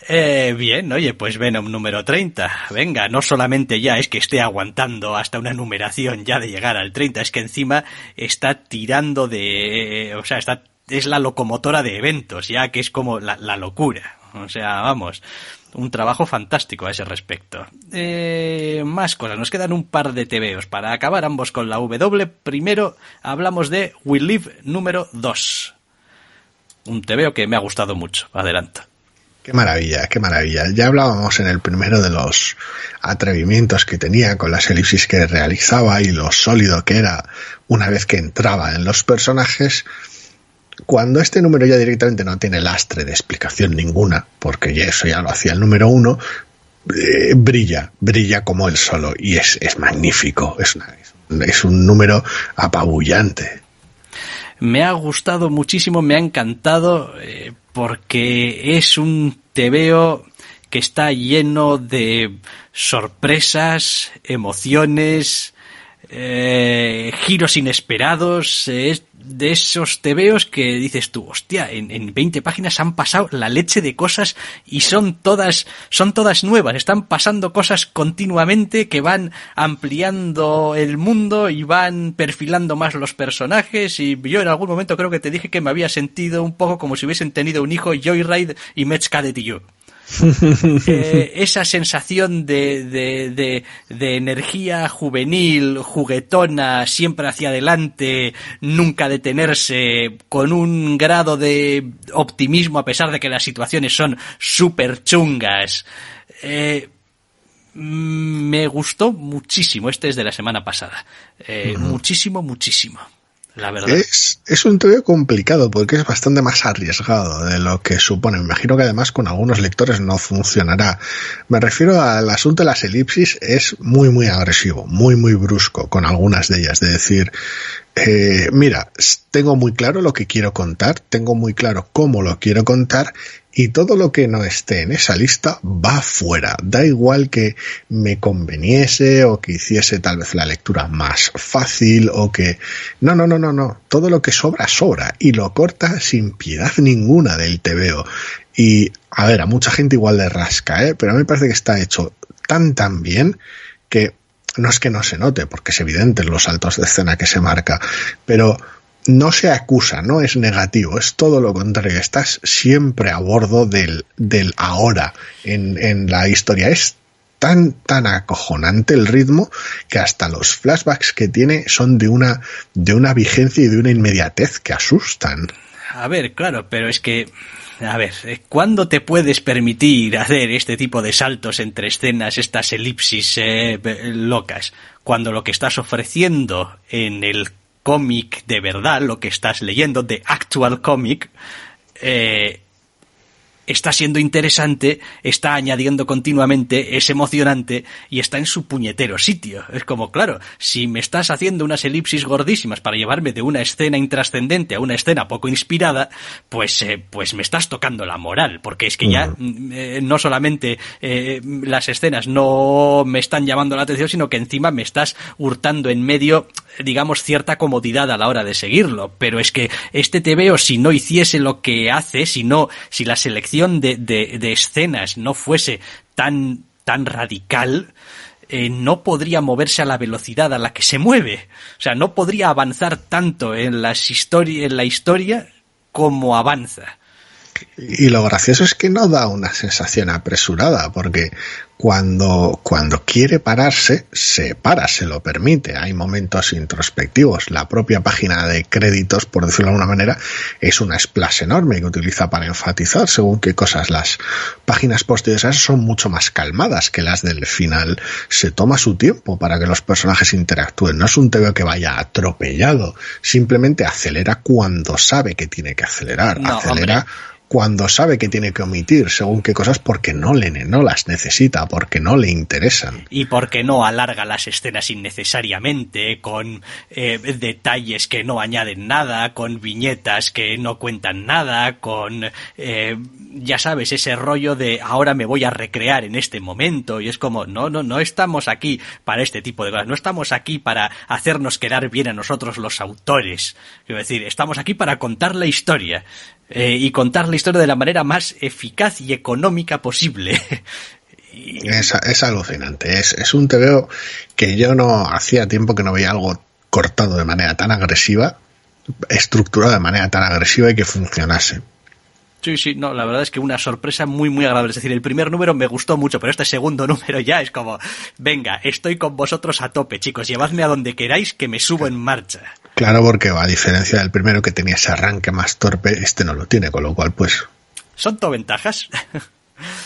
Bien, oye, pues Venom número 30. Venga, no solamente ya es que esté aguantando hasta una numeración ya de llegar al 30, es que encima está tirando de... O sea, es la locomotora de eventos, ya que es como la locura. O sea, vamos, un trabajo fantástico a ese respecto. Más cosas, nos quedan un par de tebeos para acabar ambos con la W. Primero hablamos de We Live número 2. Un tebeo que me ha gustado mucho, adelanto. Qué maravilla, qué maravilla. Ya hablábamos en el primero de los atrevimientos que tenía con las elipsis que realizaba y lo sólido que era una vez que entraba en los personajes. Cuando este número ya directamente no tiene lastre de explicación ninguna, porque ya eso ya lo hacía el número 1, brilla como él solo y es magnífico, es un número apabullante. Me ha gustado muchísimo, me ha encantado, porque es un tebeo que está lleno de sorpresas, emociones, giros inesperados, de esos tebeos que dices tú, hostia, en 20 páginas han pasado la leche de cosas y son todas nuevas, están pasando cosas continuamente que van ampliando el mundo y van perfilando más los personajes. Y yo en algún momento creo que te dije que me había sentido un poco como si hubiesen tenido un hijo Joyride y Mets Cadet y yo. Esa sensación de energía juvenil, juguetona, siempre hacia adelante, nunca detenerse, con un grado de optimismo a pesar de que las situaciones son súper chungas. Me gustó muchísimo. Este es de la semana pasada. Muchísimo. La verdad. Es un tebeo complicado porque es bastante más arriesgado de lo que supone. Me imagino que además con algunos lectores no funcionará. Me refiero al asunto de las elipsis, es muy agresivo, muy brusco con algunas de ellas. De decir, mira, tengo muy claro lo que quiero contar, tengo muy claro cómo lo quiero contar y todo lo que no esté en esa lista va fuera. Da igual que me conveniese o que hiciese tal vez la lectura más fácil o que... No. Todo lo que sobra y lo corta sin piedad ninguna del tebeo. Y, a ver, a mucha gente igual le rasca, pero a mí me parece que está hecho tan bien que no es que no se note, porque es evidente los saltos de escena que se marca, pero... no se acusa, no es negativo, es todo lo contrario, estás siempre a bordo del ahora en la historia. Es tan acojonante el ritmo que hasta los flashbacks que tiene son de una vigencia y de una inmediatez que asustan. A ver, claro, pero es que... A ver, ¿cuándo te puedes permitir hacer este tipo de saltos entre escenas, estas elipsis locas? Cuando lo que estás ofreciendo en el cómic de verdad, lo que estás leyendo, de actual cómic, está siendo interesante, está añadiendo continuamente, es emocionante y está en su puñetero sitio. Es como, claro, si me estás haciendo unas elipsis gordísimas para llevarme de una escena intrascendente a una escena poco inspirada, pues me estás tocando la moral, porque es que ya no solamente las escenas no me están llamando la atención, sino que encima me estás hurtando en medio, digamos, cierta comodidad a la hora de seguirlo. Pero es que este tebeo, si no hiciese lo que hace, si la selección de escenas no fuese tan radical, no podría moverse a la velocidad a la que se mueve. O sea, no podría avanzar tanto en la historia como avanza. Y lo gracioso es que no da una sensación apresurada, porque cuando quiere pararse, se para, se lo permite. Hay momentos introspectivos. La propia página de créditos, por decirlo de alguna manera, es una splash enorme que utiliza para enfatizar según qué cosas. Las páginas posteriores son mucho más calmadas que las del final. Se toma su tiempo para que los personajes interactúen. No es un TVO que vaya atropellado. Simplemente acelera cuando sabe que tiene que acelerar. No, acelera... hombre. Cuando sabe que tiene que omitir según qué cosas porque no las necesita, porque no le interesan. Y porque no alarga las escenas innecesariamente, con detalles que no añaden nada, con viñetas que no cuentan nada, con, ya sabes, ese rollo de ahora me voy a recrear en este momento. Y es como, no estamos aquí para este tipo de cosas, no estamos aquí para hacernos quedar bien a nosotros los autores. Quiero decir, estamos aquí para contar la historia. Y contar la historia de la manera más eficaz y económica posible. Es alucinante. Es un TVO que yo no hacía tiempo que no veía algo cortado de manera tan agresiva, estructurado de manera tan agresiva y que funcionase. Sí, no, la verdad es que una sorpresa muy, muy agradable. Es decir, el primer número me gustó mucho, pero este segundo número ya es como, venga, estoy con vosotros a tope, chicos, llevadme a donde queráis que me subo en marcha. Claro, porque a diferencia del primero que tenía ese arranque más torpe, este no lo tiene, con lo cual, pues... Son todo ventajas.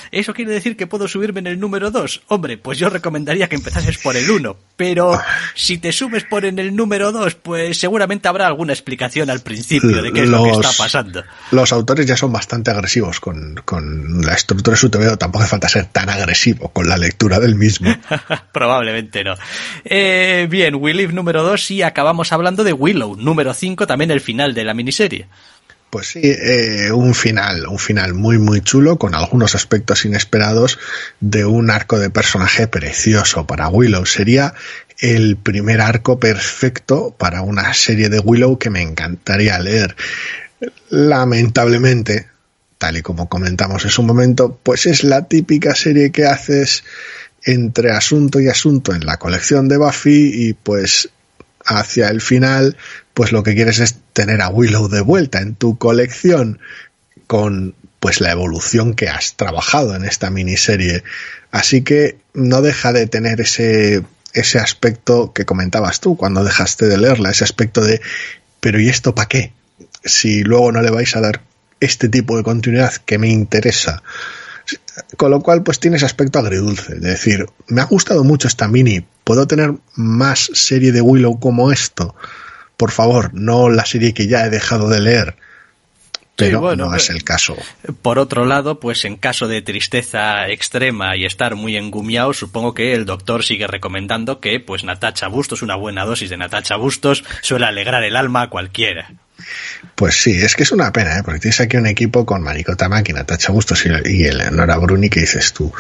¿Eso quiere decir que puedo subirme en el número 2? Hombre, pues yo recomendaría que empezases por el 1, pero si te subes por en el número 2, pues seguramente habrá alguna explicación al principio de qué es lo que está pasando. Los autores ya son bastante agresivos con la estructura de su TVO, tampoco hace falta ser tan agresivo con la lectura del mismo. Probablemente no. Bien, We Live número 2 y acabamos hablando de Willow, número 5, también el final de la miniserie. Pues sí, un final muy muy chulo, con algunos aspectos inesperados, de un arco de personaje precioso para Willow. Sería el primer arco perfecto para una serie de Willow que me encantaría leer. Lamentablemente, tal y como comentamos en su momento, pues es la típica serie que haces entre asunto y asunto en la colección de Buffy y pues hacia el final, pues lo que quieres es tener a Willow de vuelta en tu colección con pues la evolución que has trabajado en esta miniserie. Así que no deja de tener ese aspecto que comentabas tú cuando dejaste de leerla, ese aspecto de ¿pero y esto para qué? Si luego no le vais a dar este tipo de continuidad que me interesa. Con lo cual pues tiene ese aspecto agridulce, de decir, me ha gustado mucho esta mini, ¿puedo tener más serie de Willow como esto? Por favor, no la serie que ya he dejado de leer. Pero sí, bueno, no es el caso. Por otro lado, pues en caso de tristeza extrema y estar muy engumiado, supongo que el doctor sigue recomendando que pues Natasha Bustos, una buena dosis de Natasha Bustos, suele alegrar el alma a cualquiera. Pues sí, es que es una pena, porque tienes aquí un equipo con Mariko Tamaki, Natasha Bustos y Eleonora Bruni, que dices tú,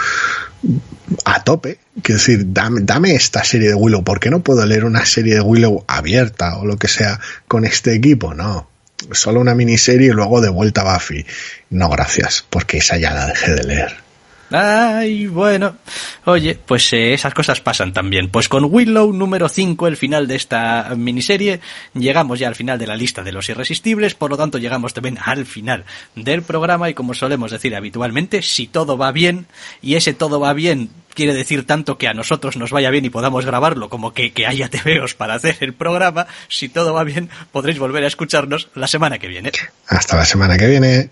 a tope. Quiero decir, dame esta serie de Willow. ¿Por qué no puedo leer una serie de Willow abierta o lo que sea con este equipo? No, solo una miniserie y luego de vuelta a Buffy. No, gracias, porque esa ya la dejé de leer. Ay, bueno, oye, pues esas cosas pasan también. Pues con Willow número 5, el final de esta miniserie, llegamos ya al final de la lista de los irresistibles, por lo tanto llegamos también al final del programa y como solemos decir habitualmente, si todo va bien, y ese todo va bien quiere decir tanto que a nosotros nos vaya bien y podamos grabarlo como que haya TVOs para hacer el programa, si todo va bien podréis volver a escucharnos la semana que viene. Hasta la semana que viene.